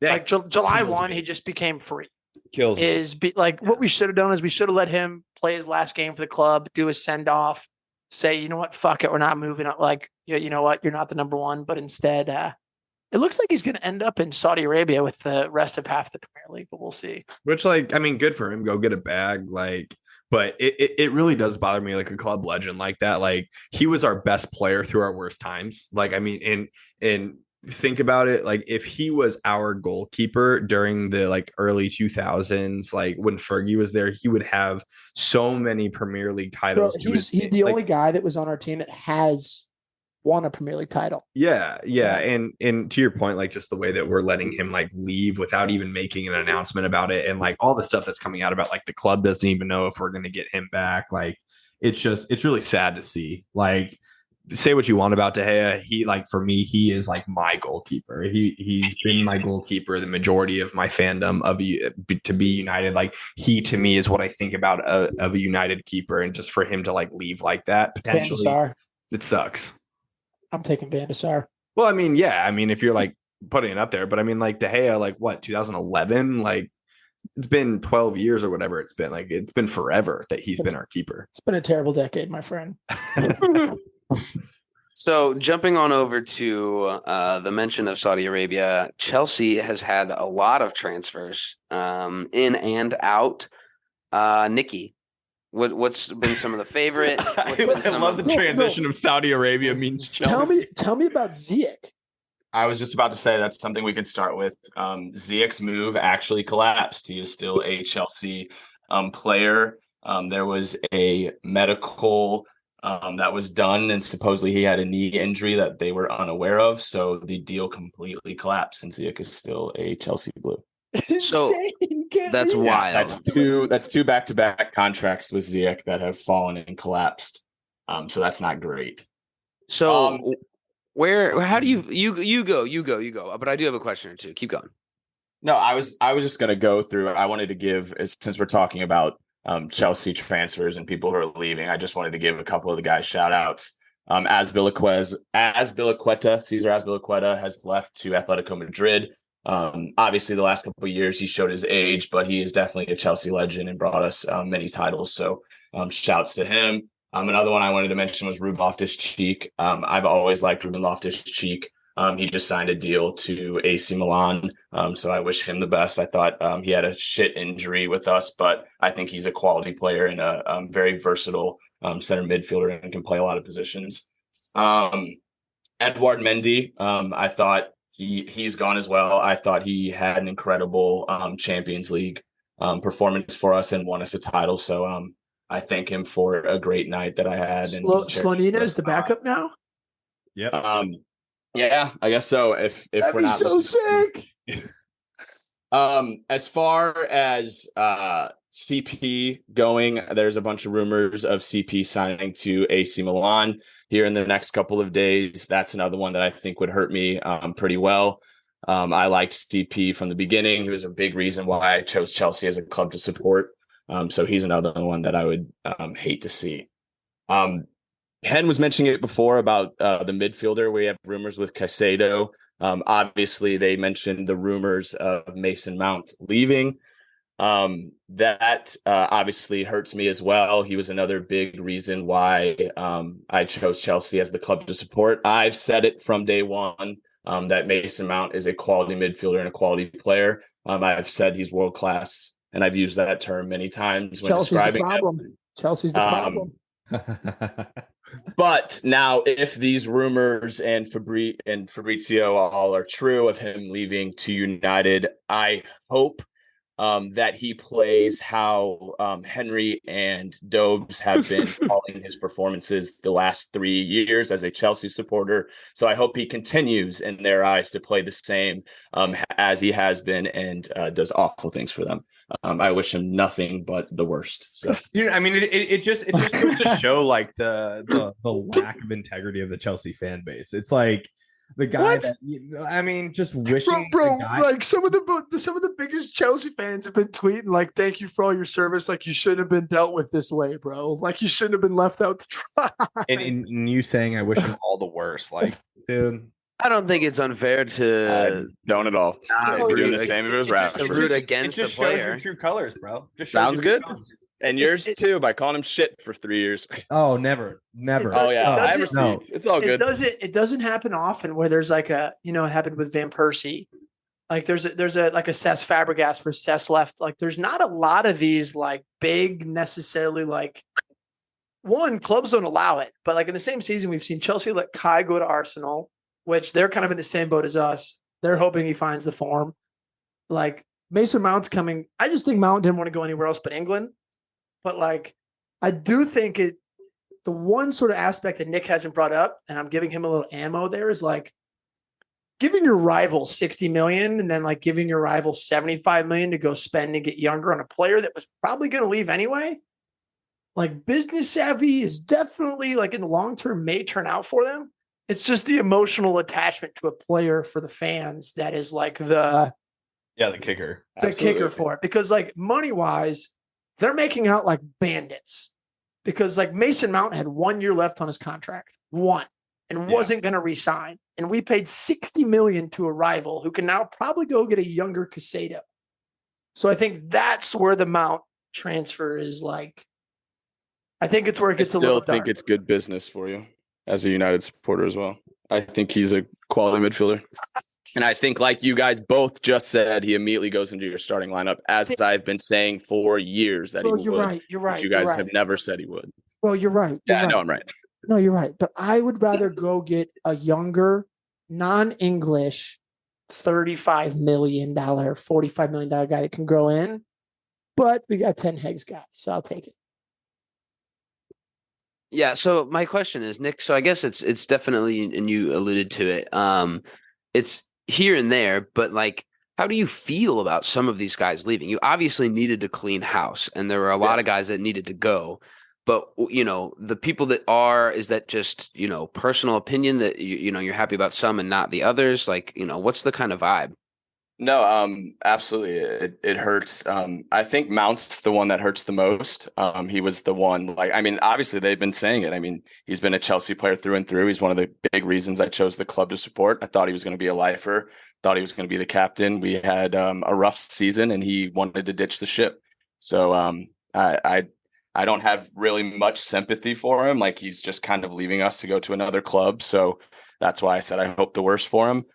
Yeah, like July 1, he just became free. Kills me. Like what we should have done is we should have let him play his last game for the club, do a send off, say, you know what, fuck it, we're not moving up. Like, you know what, you're not the number one. But instead, it looks like he's going to end up in Saudi Arabia with the rest of half the Premier League, but we'll see. Which, like, I mean, good for him. Go get a bag, like. But it really does bother me, like a club legend like that. Like, he was our best player through our worst times. Like, I mean, and think about it, like if he was our goalkeeper during the like early 2000s, like when Fergie was there, he would have so many Premier League titles. He's the only guy that was on our team that has won a Premier League title. Yeah. And to your point, like just the way that we're letting him like leave without even making an announcement about it, and like all the stuff that's coming out about like the club doesn't even know if we're going to get him back. Like it's really sad to see. Like, say what you want about De Gea, he, like, for me, he is like my goalkeeper. He's been my goalkeeper the majority of my fandom to be United. Like, he to me is what I think about of a United keeper, and just for him to like leave like that potentially, it sucks. I'm taking Van de Sar. Well, I mean, yeah, I mean if you're like putting it up there, but I mean like De Gea, like what, 2011, like it's been 12 years or whatever it's been. Like it's been forever that he's been our keeper. It's been a terrible decade, my friend. So jumping on over to the mention of Saudi Arabia, Chelsea has had a lot of transfers in and out. Nikki, what's been some of the favorite? I love the transition of Saudi Arabia means Chelsea. Tell me about Ziyech. I was just about to say that's something we could start with. Ziyech's move actually collapsed. He is still a Chelsea player. There was a medical that was done, and supposedly he had a knee injury that they were unaware of. So the deal completely collapsed, and Ziyech is still a Chelsea Blue. So that's wild. That's two back-to-back contracts with Ziyech that have fallen and collapsed. So that's not great. So how do you go? But I do have a question or two. Keep going. No, I was just going to go through. I wanted to give, since we're talking about Chelsea transfers and people who are leaving, I just wanted to give a couple of the guys shout outs. Cesar Azpilicueta has left to Atletico Madrid. Obviously the last couple of years he showed his age, but he is definitely a Chelsea legend and brought us many titles. So shouts to him. Another one I wanted to mention was Ruben Loftus-Cheek. I've always liked Ruben Loftus-Cheek. He just signed a deal to AC Milan. So I wish him the best. I thought he had a shit injury with us, but I think he's a quality player and a very versatile center midfielder and can play a lot of positions. Edouard Mendy, I thought he's gone as well. I thought he had an incredible Champions League performance for us and won us a title. So I thank him for a great night that I had. Slonina is the backup now? Yeah. Yeah, I guess so. If That'd we're be not so sick. As far as CP going, there's a bunch of rumors of CP signing to AC Milan here in the next couple of days. That's another one that I think would hurt me pretty well. I liked CP from the beginning. He was a big reason why I chose Chelsea as a club to support. So he's another one that I would hate to see. Hen was mentioning it before about the midfielder. We have rumors with Caicedo. Obviously, they mentioned the rumors of Mason Mount leaving. That obviously hurts me as well. He was another big reason why I chose Chelsea as the club to support. I've said it from day one that Mason Mount is a quality midfielder and a quality player. I've said he's world-class and I've used that term many times when Chelsea's the describing problem. him. Chelsea's the problem. But now, if these rumors and Fabrizio all are true of him leaving to United, I hope that he plays how Henry and Dobes have been calling his performances the last 3 years as a Chelsea supporter. So I hope he continues in their eyes to play the same as he has been and does awful things for them. I wish him nothing but the worst. So I mean, it just goes to show like the lack of integrity of the Chelsea fan base. It's like the guy that I mean, just wishing bro, the guy, like some of the biggest Chelsea fans have been tweeting like, "Thank you for all your service. Like you shouldn't have been dealt with this way, bro. Like you shouldn't have been left out to try." and you saying I wish him all the worst, like, dude. I don't think it's unfair to don't at all. not I'd root do the same if it was Rashford. root against It just the shows player. your true colors, bro. Just shows Sounds your true good. colors. And yours too, by calling him shit for 3 years. Oh, never. Oh yeah, I doesn't- received. No. It's all good. It doesn't happen often where there's like it happened with Van Persie. Like there's a like a Cesc Fabregas where Cesc left. Like there's not a lot of these like big necessarily like clubs don't allow it, but like in the same season we've seen Chelsea let Kai go to Arsenal, which they're kind of in the same boat as us. They're hoping he finds the form. Like Mason Mount's coming. I just think Mount didn't want to go anywhere else but England. But like I do think the one sort of aspect that Nick hasn't brought up, and I'm giving him a little ammo there, is like giving your rival 60 million and then like giving your rival 75 million to go spend and get younger on a player that was probably going to leave anyway. Like business savvy is definitely like in the long term may turn out for them. It's just the emotional attachment to a player for the fans that is like the kicker. kicker for it. Because like money wise, they're making out like bandits. Because like Mason Mount had 1 year left on his contract, and wasn't going to resign. And we paid 60 million to a rival who can now probably go get a younger Casado. So I think that's where the Mount transfer is like. I think it's where it gets a little dark. I still think it's good business for you as a United supporter as well. I think he's a quality midfielder. And I think, like you guys both just said, he immediately goes into your starting lineup, as I've been saying for years that he would. You're right. But you guys have never said he would. Well, you're right. I know I'm right. No, you're right. But I would rather go get a younger, non-English, $35 million, $45 million guy that can grow in. But we got 10 Heggs guys, so I'll take it. Yeah. So my question is, Nick. So I guess it's definitely, and you alluded to it. It's here and there, but like, how do you feel about some of these guys leaving? You obviously needed to clean house, and there were a lot of guys that needed to go. But the people that is that just personal opinion that you're happy about some and not the others? Like what's the kind of vibe? No, absolutely. It hurts. I think Mount's the one that hurts the most. He was the one, obviously they've been saying it. I mean, he's been a Chelsea player through and through. He's one of the big reasons I chose the club to support. I thought he was going to be a lifer, thought he was going to be the captain. We had a rough season and he wanted to ditch the ship. So I don't have really much sympathy for him. Like he's just kind of leaving us to go to another club. So that's why I said I hope the worst for him.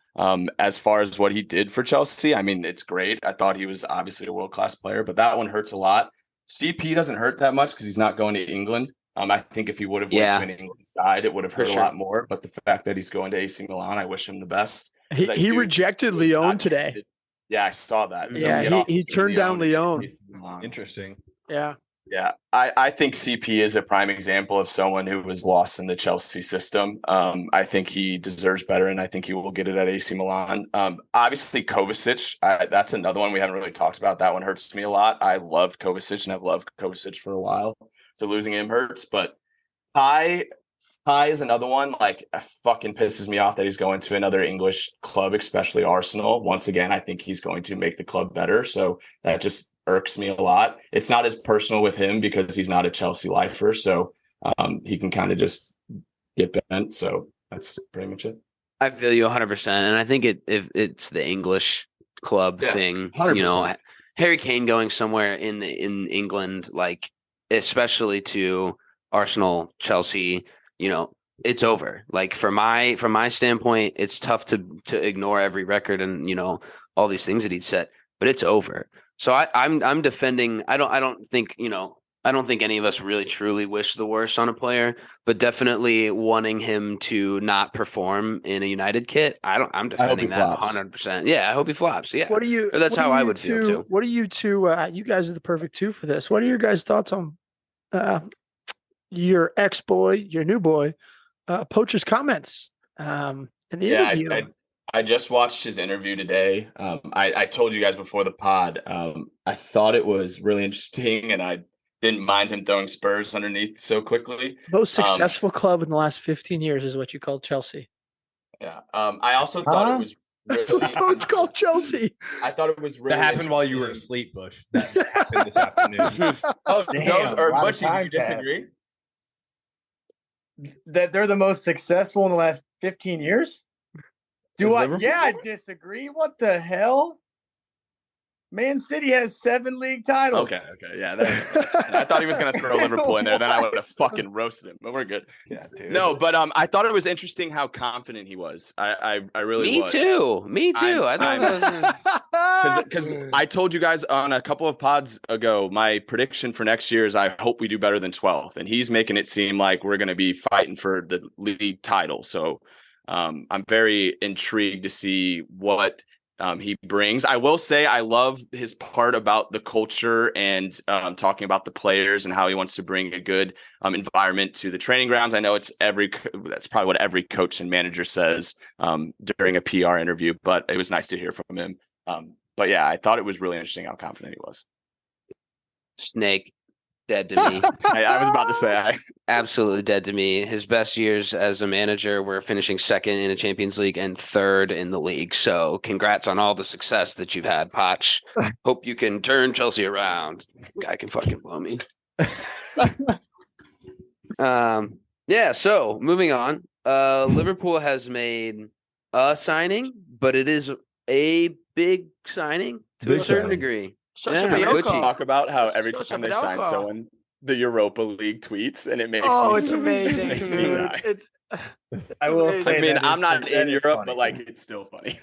As far as what he did for Chelsea, I mean, it's great. I thought he was obviously a world-class player, but that one hurts a lot. CP doesn't hurt that much because he's not going to England. I think if he would have went to an England side, it would have hurt a lot more. But the fact that he's going to AC Milan, I wish him the best. He rejected Lyon today. Yeah, I saw that. So he turned down Lyon. Interesting. Yeah. Yeah, I think CP is a prime example of someone who was lost in the Chelsea system. I think he deserves better, and I think he will get it at AC Milan. Obviously, Kovacic, that's another one we haven't really talked about. That one hurts me a lot. I loved Kovacic, and I've loved Kovacic for a while. So losing him hurts. But Kai is another one. Like, it fucking pisses me off that he's going to another English club, especially Arsenal. Once again, I think he's going to make the club better. So that just irks me a lot. It's not as personal with him because he's not a Chelsea lifer, so he can kind of just get bent. So that's pretty much it. I feel you 100%, and I think if it's the English club thing. 100%. Harry Kane going somewhere in England, like especially to Arsenal, Chelsea, it's over. Like from my standpoint, it's tough to ignore every record and all these things that he'd set, but it's over. So I'm defending. I don't think I don't think any of us really truly wish the worst on a player, but definitely wanting him to not perform in a United kit. I'm I hope he defending that flops. 100%. Yeah, I hope he flops. Yeah, What do you? or that's what do how I you would feel two? too. What do you two? You guys are the perfect two for this. What are your guys' thoughts on your ex boy, your new boy, Poacher's comments in the interview? I just watched his interview today. I told you guys before the pod. I thought it was really interesting, and I didn't mind him throwing Spurs underneath so quickly. Most successful club in the last 15 years is what you call Chelsea. Yeah. I also thought it was That's what really. Poach called Chelsea. I thought it was really. That happened while you were interesting. asleep, Bush. That happened this afternoon. Oh, Damn, Doug or a lot of Butchie, do you time passed. disagree? That they're the most successful in the last 15 years? Is Do I? Liverpool? Yeah, I disagree. What the hell? Man City has 7 league titles. Okay, yeah. I thought he was going to throw Liverpool in there. Then I would have fucking roasted him. But we're good. Yeah, dude. No, but I thought it was interesting how confident he was. I really Me was. too. Me too. I thought that was. Because I told you guys on a couple of pods ago, my prediction for next year is I hope we do better than 12th, and he's making it seem like we're going to be fighting for the league title. So I'm very intrigued to see what he brings. I will say I love his part about the culture and talking about the players and how he wants to bring a good environment to the training grounds. I know that's probably what every coach and manager says during a PR interview, but it was nice to hear from him. But yeah, I thought it was really interesting how confident he was. Snake, dead to me. I was about to say, Absolutely dead to me. His best years as a manager were finishing second in a Champions League and third in the league. So congrats on all the success that you've had, Poch. Hope you can turn Chelsea around. Guy can fucking blow me. Yeah, so moving on. Liverpool has made a signing, but it is a big signing to Big a certain signing. degree. Social Yeah, media. Gucci. talk about how every Social time they sign media. someone, the Europa League tweets, and it makes Oh, me it's so- amazing, makes me dude. die. It's I will amazing. say I mean, that is I'm not pretty- that in is Europe, funny. but like it's still funny.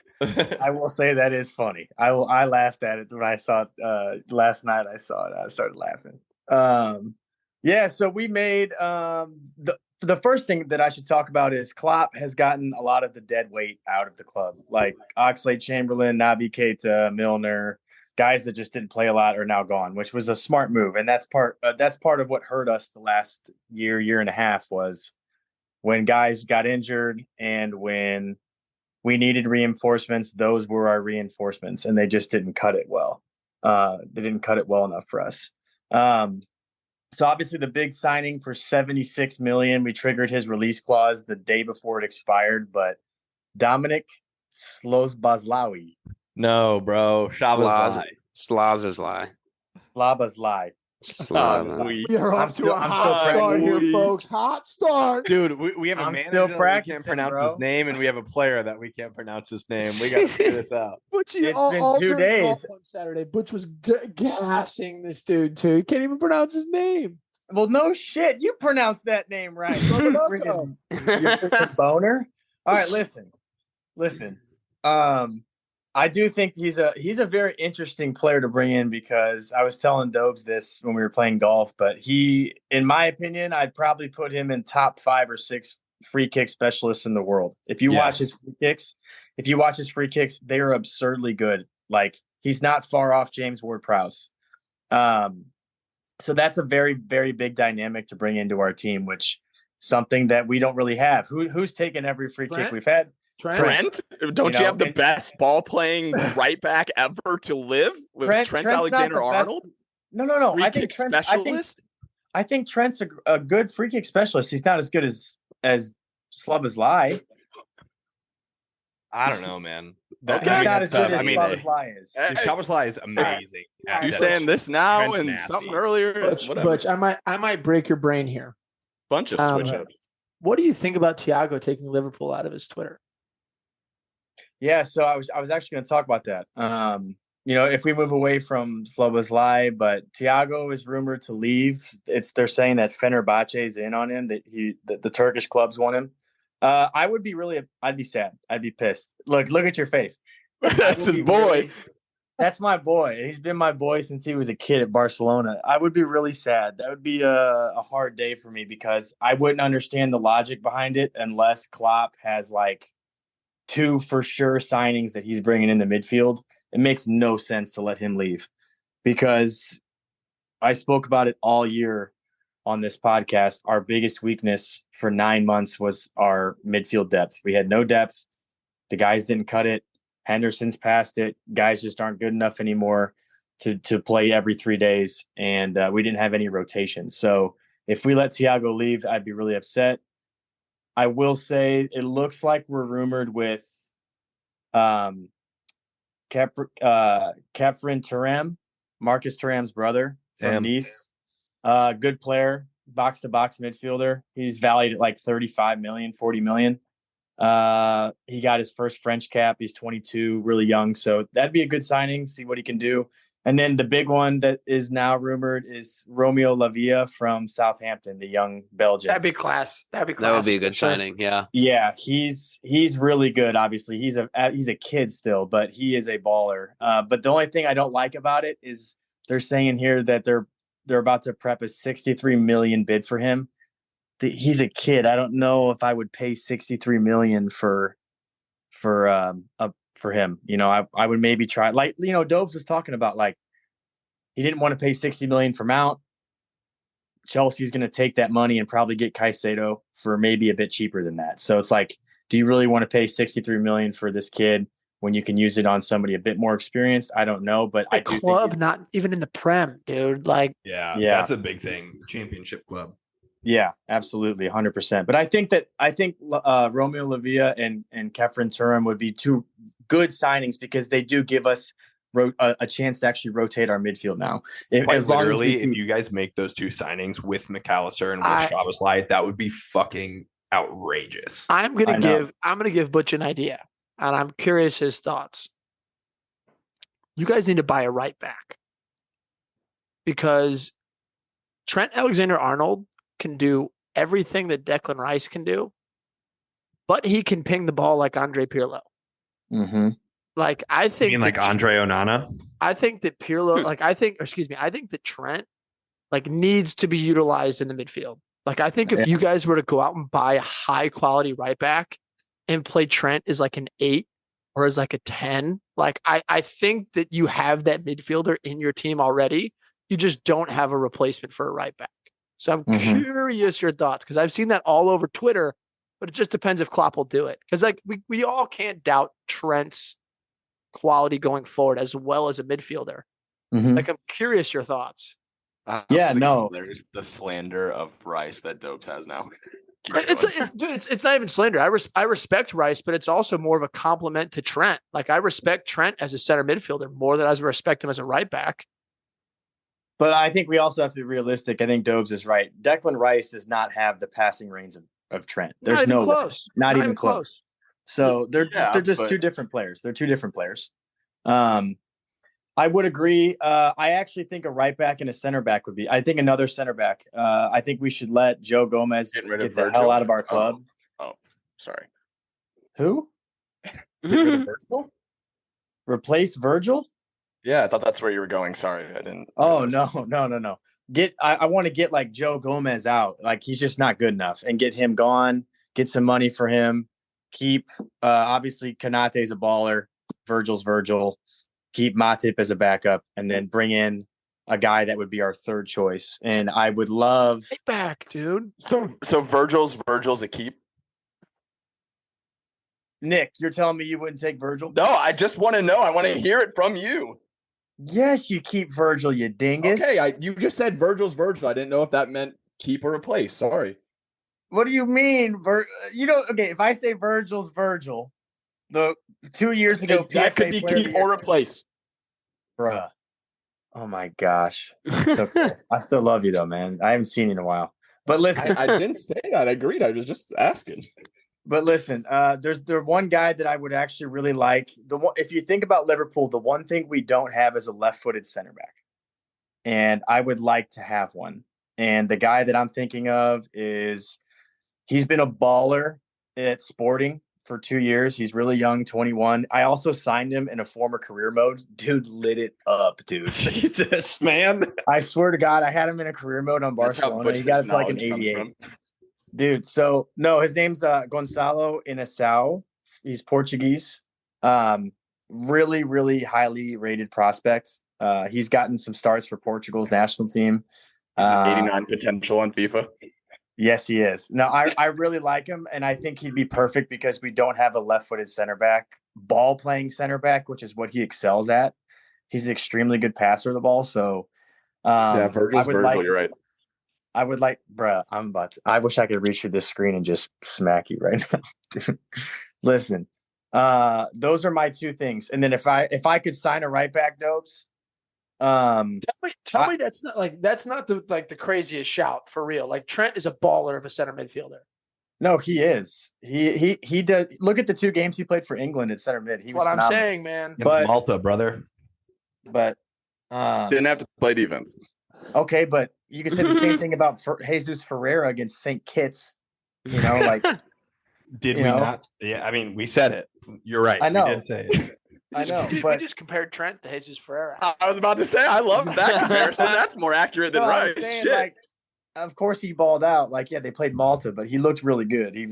I will say that is funny. I laughed at it when I saw it last night. I saw it. I started laughing. Yeah, so we made the first thing that I should talk about is Klopp has gotten a lot of the dead weight out of the club, like Oxlade-Chamberlain, Naby Keita, Milner, guys that just didn't play a lot are now gone, which was a smart move, and that's part of what hurt us the last year and a half was when guys got injured and when we needed reinforcements. Those were our reinforcements, and they just didn't cut it well. They didn't cut it well enough for us. So obviously the big signing for 76 million, we triggered his release clause the day before it expired, but Dominic Szoboszlai. No, bro. Shabazz. Slazer's Slabazlai. Slava. We are I'm off to still- a I'm hot still start here, practicing. folks. Hot start. Dude, we have a I'm manager still that we practicing, can't pronounce bro. his name, and we have a player that we can't pronounce his name. We got to figure this out. Butch, It's been 2 during days. golf on Saturday. Butch was gassing this dude too. He can't even pronounce his name. Well, no shit. You pronounced that name right. You Slobodoko. freaking boner. All right, listen. I do think he's a very interesting player to bring in because I was telling Dobes this when we were playing golf, but he, in my opinion, I'd probably put him in top 5 or 6 free kick specialists in the world. If you watch his free kicks, they are absurdly good. Like he's not far off James Ward-Prowse. So that's a very, very big dynamic to bring into our team, which something that we don't really have. Who's taken every free kick Trent? we've had? Trent, don't you have the and- best ball playing right back ever to live with Trent Trent's not Alexander the best- Arnold? No. Free I think kick Trent's, specialist. I think Trent's a good free kick specialist. He's not as good as Slabazlai. I don't know, man. Okay. He's not that's as good tough. as I mean, Slabazlai is. Hey, Shabazz is amazing. at you that. saying this now Trent's and nasty. something earlier? Whatever. Butch, I might break your brain here. Bunch of switch ups. What do you think about Thiago taking Liverpool out of his Twitter? Yeah, so I was actually going to talk about that. If we move away from Slobozlai, but Thiago is rumored to leave. They're saying that Fenerbahce is in on him, that the Turkish clubs want him. I'd be sad. I'd be pissed. Look at your face. That's his boy. That's my boy. He's been my boy since he was a kid at Barcelona. I would be really sad. That would be a hard day for me because I wouldn't understand the logic behind it unless Klopp has like two for sure signings that he's bringing in the midfield. It makes no sense to let him leave because I spoke about it all year on this podcast. Our biggest weakness for 9 months was our midfield depth. We had no depth. The guys didn't cut it. Henderson's past it. Guys just aren't good enough anymore to play every 3 days. And we didn't have any rotation. So if we let Thiago leave, I'd be really upset. I will say it looks like we're rumored with Kefren Thuram, Marcus Thuram's brother from Nice. Good player, box-to-box midfielder. He's valued at like 35 million, 40 million. He got his first French cap. He's 22, really young. So that'd be a good signing, see what he can do. And then the big one that is now rumored is Romeo Lavia from Southampton, the young Belgian. That'd be class. That would be a good signing. Yeah. Yeah, he's really good. Obviously, he's a kid still, but he is a baller. But the only thing I don't like about it is they're saying here that they're about to prep a 63 million bid for him. He's a kid. I don't know if I would pay 63 million for him. You know, I would maybe try, like, you know, Dobes was talking about, like, he didn't want to pay 60 million for Mount. Chelsea's going to take that money and probably get Caicedo for maybe a bit cheaper than that. So it's like, do you really want to pay 63 million for this kid when you can use it on somebody a bit more experienced? I don't know, but I do think not even in the Prem, dude. Like, yeah, that's a big thing. Championship club. Yeah, absolutely, 100%. But I think Romeo Lavia and Kefren Thuram would be two good signings because they do give us a chance to actually rotate our midfield now. If you guys make those two signings with McAllister and with Szoboszlai, that would be fucking outrageous. I'm gonna give Butch an idea, and I'm curious his thoughts. You guys need to buy a right back because Trent Alexander-Arnold can do everything that Declan Rice can do, but he can ping the ball like Andre Pirlo. Mm-hmm. Like, I think, like Andre Onana. I think that Pirlo, I think that Trent, like, needs to be utilized in the midfield. Like, I think if you guys were to go out and buy a high quality right back and play Trent as like an 8 or as like a 10, like, I think that you have that midfielder in your team already. You just don't have a replacement for a right back. So I'm curious your thoughts, because I've seen that all over Twitter, but it just depends if Klopp will do it. Because, like, we all can't doubt Trent's quality going forward as well as a midfielder. Mm-hmm. So, like, I'm curious your thoughts. There's the slander of Rice that Dopes has now. It's not even slander. I respect Rice, but it's also more of a compliment to Trent. Like, I respect Trent as a center midfielder more than I respect him as a right back. But I think we also have to be realistic. I think Dobes is right. Declan Rice does not have the passing range of Trent. There's no close. Not even close. So they're just two different players. They're two different players. I would agree. I actually think a right back and a center back would be. I think another center back. I think we should let Joe Gomez get the hell out of our club. Oh, sorry. Who? Get rid of Virgil? Replace Virgil? Yeah, I thought that's where you were going. Sorry, I didn't. Oh, no. I want to get like Joe Gomez out. Like, he's just not good enough, and get him gone. Get some money for him. Keep obviously Konate's a baller. Virgil's Virgil. Keep Matip as a backup, and then bring in a guy that would be our third choice. And I would love back, dude. So Virgil's a keep. Nick, you're telling me you wouldn't take Virgil? No, I just want to know. I want to hear it from you. Yes, you keep Virgil, you dingus. Okay, you just said Virgil's Virgil. I didn't know if that meant keep or replace. Sorry. What do you mean? Okay, if I say Virgil's Virgil, the 2 years ago, that could be keep or replace. Bruh. Oh my gosh. It's okay. I still love you though, man. I haven't seen you in a while. But listen. I didn't say that. I agreed. I was just asking. But listen, there's one guy that I would actually really like. If you think about Liverpool, the one thing we don't have is a left-footed center back, and I would like to have one. And the guy that I'm thinking of he's been a baller at Sporting for 2 years. He's really young, 21. I also signed him in a former career mode. Dude lit it up, dude. Jesus, man. I swear to God, I had him in a career mode on That's how Barcelona. Butch He got his it to like an knowledge comes 88. from. Dude, so no, his name's Gonçalo Inação. He's Portuguese. Really, really highly rated prospect. He's gotten some starts for Portugal's national team. He's an 89 potential on FIFA. Yes, he is. No, I really like him, and I think he'd be perfect because we don't have a left-footed center back, ball-playing center back, which is what he excels at. He's an extremely good passer of the ball. So, Yeah, Virgil's Virgil. You're right. I would like, bruh, I wish I could reach through this screen and just smack you right now. Dude. Listen, those are my two things. And then if I could sign a right back, Dopes, Tell me that's not the craziest shout for real. Like Trent is a baller of a center midfielder. no, he is. He does. Look at the 2 games he played for England at center mid. He was What I'm phenomenal. saying, man. Against Malta, brother. But Didn't have to play defense. okay, but you can say the same thing about Jesus Ferreira against St. Kitts. You know, like Did You we know? not? Yeah, I mean, we said it. You're right. I know. We did say it. I know, we but just compared Trent to Jesus Ferreira. I was about to say, I love that comparison. That's more accurate than no, I right. was saying, Shit. like, of course he balled out. Like, yeah, they played Malta, but he looked really good. He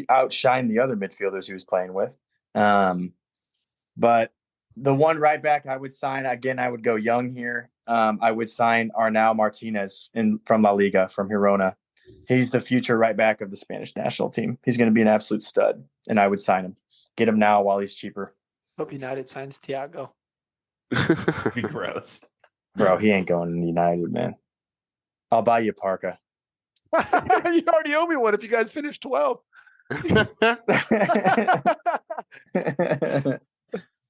outshined the other midfielders he was playing with. But the one right back I would sign again, I would go young here. I would sign Arnau Martinez from La Liga from Girona. He's the future right back of the Spanish national team. He's going to be an absolute stud, and I would sign him. Get him now while he's cheaper. Hope United signs Thiago. Be gross. Bro, he ain't going to United, man. I'll buy you a parka. You already owe me one if you guys finish 12.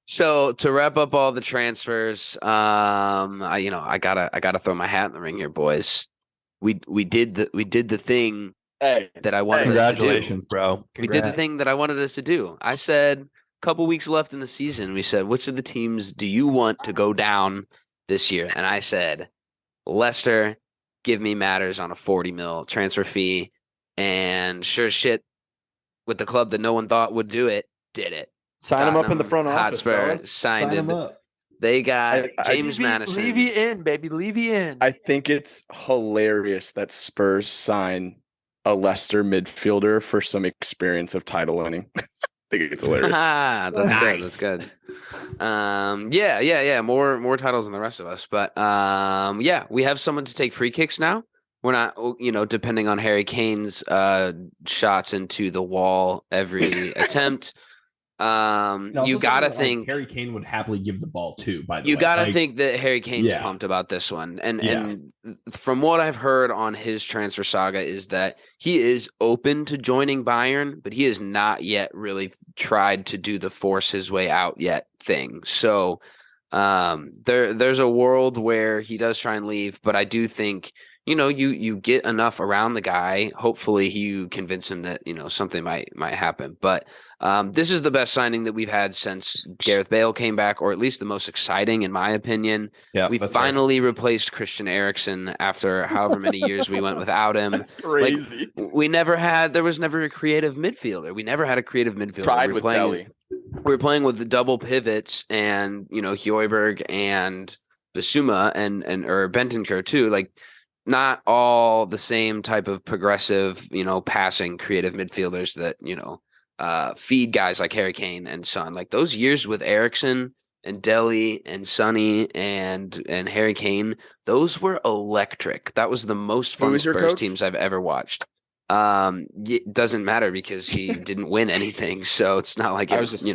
So to wrap up all the transfers, I gotta throw my hat in the ring here, boys. We did the thing Hey, that I wanted us to do. Congratulations, bro. We did the thing that I wanted us to do. I said, a couple weeks left in the season, we said, which of the teams do you want to go down this year? And I said, Leicester, give me Matters on a 40 mil transfer fee. And sure as shit, with the club that no one thought would do it, did it. sign him up in the front office, Hotspur fellas. signed Sign him him. up. They got James Levy, Madison. Levy in, baby. Levy in. I think it's hilarious that Spurs sign a Leicester midfielder for some experience of title winning. I think it's hilarious. That's Nice. good. That's good. Yeah. More titles than the rest of us, but yeah, we have someone to take free kicks now. We're not, depending on Harry Kane's shots into the wall every attempt. You gotta think Harry Kane would happily give the ball too. By the way, you gotta think that Harry Kane's Yeah. pumped about this one, and Yeah. and from what I've heard on his transfer saga is that he is open to joining Bayern, but he has not yet really tried to do the force his way out yet thing. So there's a world where he does try and leave, but I do think you get enough around the guy. Hopefully, you convince him that something might happen, but. This is the best signing that we've had since Gareth Bale came back, or at least the most exciting, in my opinion. Yeah, We that's fair. finally replaced Christian Eriksen after however many years we went without him. That's crazy. There was never a creative midfielder. We never had a creative midfielder. Tried with Belly. We were playing with the double pivots and, Højbjerg and Bissouma or Bentancur too. Like, not all the same type of progressive, passing creative midfielders that, feed guys like Harry Kane and Son. Like those years with Eriksen and Dele and Sonny and Harry Kane, those were electric. That was the most Who fun was your Spurs coach? teams I've ever watched. It doesn't matter because he didn't win anything, so it's not like I was just-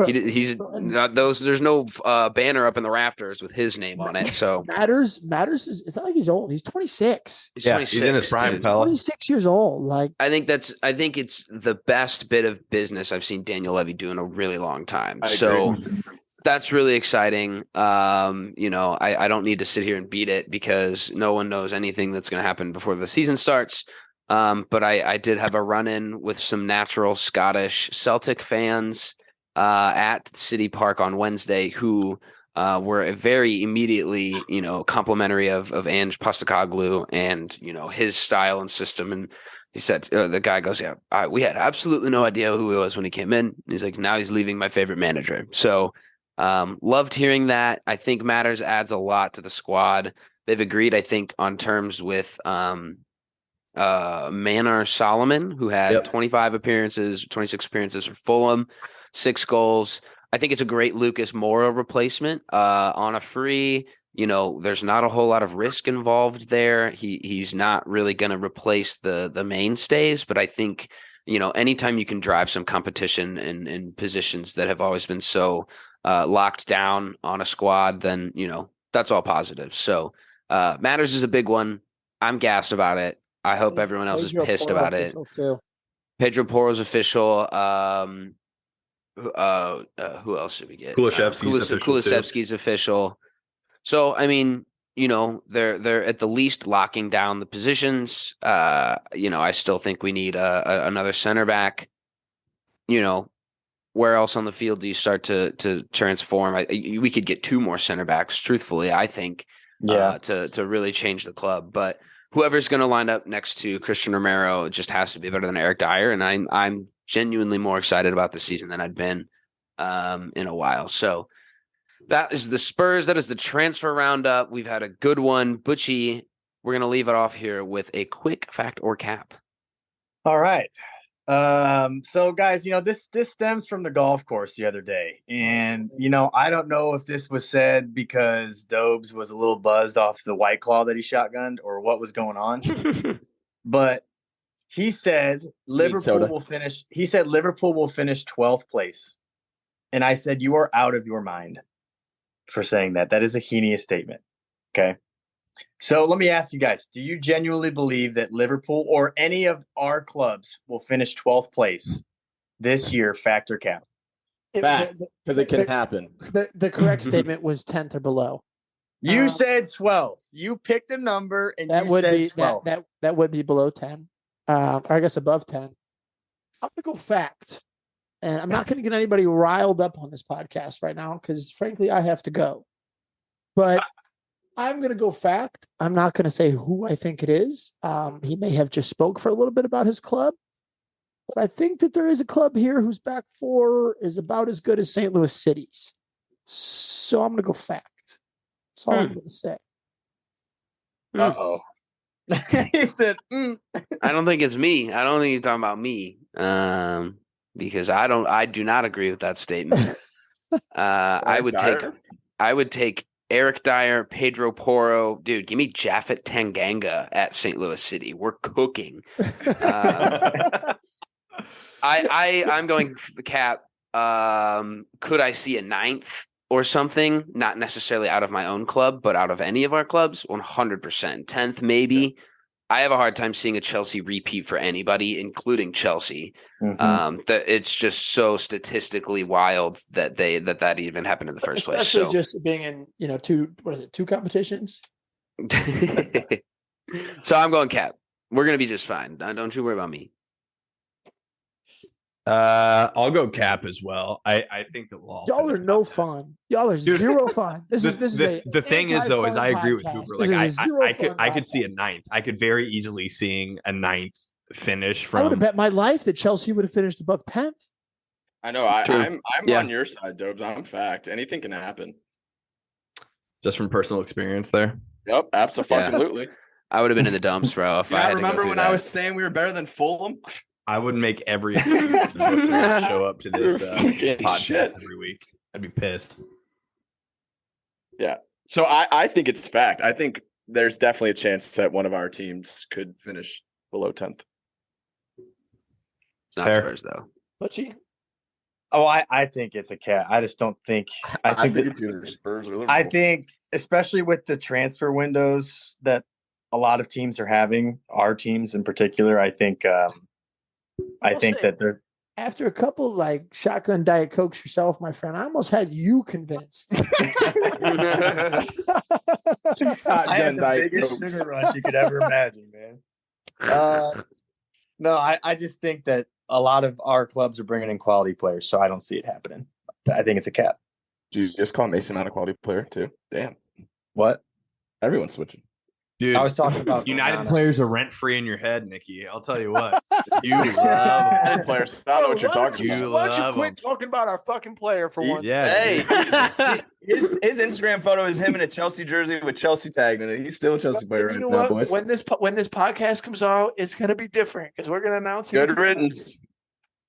he's not those. There's no banner up in the rafters with his name on it. So Matters is it's not like he's old. He's 26. he's Yeah, he's in his 26, prime, dude. fella. 26 years old. Like I think it's the best bit of business I've seen Daniel Levy do in a really long time. I So that's really exciting. I don't need to sit here and beat it because no one knows anything that's going to happen before the season starts. But I did have a run-in with some natural Scottish Celtic fans at City Park on Wednesday who were very immediately, complimentary of Ange Postecoglou and, his style and system. And he said, the guy goes, yeah, we had absolutely no idea who he was when he came in. He's like, now he's leaving my favorite manager. So loved hearing that. I think Matters adds a lot to the squad. They've agreed, I think, on terms with Manor Solomon, who had 25 appearances, 26 appearances for Fulham, 6 goals. I think it's a great Lucas Moura replacement on a free. There's not a whole lot of risk involved there. He's not really going to replace the mainstays, but I think, anytime you can drive some competition in positions that have always been so locked down on a squad, then, that's all positive. So Matters is a big one. I'm gassed about it. I hope everyone else is pissed about it. Too. Pedro Porro's official. Who else should we get? Kulusevski's official. So, I mean, they're at the least locking down the positions. I still think we need another center back. Where else on the field do you start to transform? We could get 2 more center backs, truthfully, I think, to really change the club. But whoever's going to line up next to Christian Romero just has to be better than Eric Dyer. And I'm genuinely more excited about this season than I'd been in a while. So that is the Spurs. That is the transfer roundup. We've had a good one. Butchie, we're going to leave it off here with a quick fact or cap. All right. So guys, this stems from the golf course the other day. And, I don't know if this was said because Dobes was a little buzzed off the White Claw that he shotgunned or what was going on. But he said Liverpool will finish 12th place. And I said, you are out of your mind for saying that. That is a heinous statement. Okay. So let me ask you guys, do you genuinely believe that Liverpool or any of our clubs will finish 12th place this year, fact or cap? Fact, because it can happen. The correct statement was 10th or below. You said 12. You picked a number and that you would said be 12. that would be below 10. Or I guess above 10. I'm gonna go fact. And I'm not gonna get anybody riled up on this podcast right now because frankly I have to go. But I'm going to go fact. I'm not going to say who I think it is. He may have just spoke for a little bit about his club. But I think that there is a club here whose back four is about as good as St. Louis City's. So I'm going to go fact. That's all I'm going to say. Uh-oh. He said, I don't think it's me. I don't think you're talking about me. Because I do not agree with that statement. I would take Eric Dyer, Pedro Porro, dude. Give me Japhet Tanganga at St. Louis City. We're cooking. I'm going for the cap. Could I see a 9th or something? Not necessarily out of my own club, but out of any of our clubs. 100%. 10th maybe. I have a hard time seeing a Chelsea repeat for anybody, including Chelsea. That it's just so statistically wild that that even happened in the first place. Especially So just being in two competitions. So I'm going cap. We're gonna be just fine. Don't you worry about me. I'll go cap as well. I think that we'll all Y'all are no fun. Y'all are zero fun. This is the thing is though is I agree with Hoover. Like I could see a 9th. I could very easily seeing a 9th finish from. I would have bet my life that Chelsea would have finished above 10th. I know. I'm on your side, Dobes. I'm fact. Anything can happen. Just from personal experience there. Yep, absolutely. I would have been in the dumps, bro. If I had remember when I was saying we were better than Fulham? I would make every excuse to show up to this podcast every week. I'd be pissed. Yeah. So I think it's fact. I think there's definitely a chance that one of our teams could finish below 10th. It's not Spurs, though. Butchie? Oh, I think it's a cat. I just don't think. I think it's either Spurs or Liverpool. I think, especially with the transfer windows that a lot of teams are having, our teams in particular, I think that they're after a couple like shotgun Diet Cokes yourself, my friend. I almost had you convinced. I had the biggest sugar rush you could ever imagine, man. No, I just think that a lot of our clubs are bringing in quality players, so I don't see it happening. I think it's a cap. Did you just call Mason Mount a quality player too? Damn. What? Everyone's switching. Dude, I was talking about United Giannis. players are rent free in your head, Nikki. I'll tell you what. You love United them. players. I don't know what you're talking you about. Why don't you love quit 'em. talking about our fucking player for once? Yeah, Hey, his Instagram photo is him in a Chelsea jersey with Chelsea tagged in it. He's still a Chelsea player You right know now, what? boys. When this podcast comes out, it's gonna be different because we're gonna announce him. Good riddance.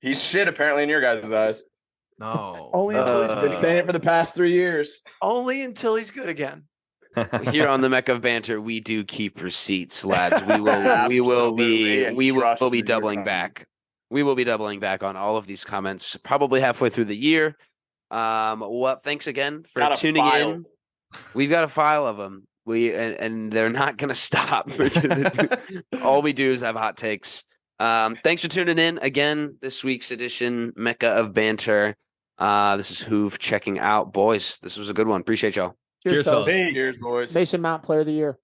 He's shit apparently in your guys' eyes. No. Only until he's Been good saying again. it for the past 3 years. Only until he's good again. Here on the Mecca of Banter, we do keep receipts, lads. We will Absolutely, and we will trust be me, you're doubling coming. back. We will be doubling back on all of these comments probably halfway through the year. Well, thanks again for Got a tuning file. in. We've got a file of them. And they're not going to stop. All we do is have hot takes. Thanks for tuning in again. This week's edition, Mecca of Banter. This is Hoove checking out, boys. This was a good one. Appreciate y'all. Cheers, fellas. Cheers, boys. Mason Mount, Player of the Year.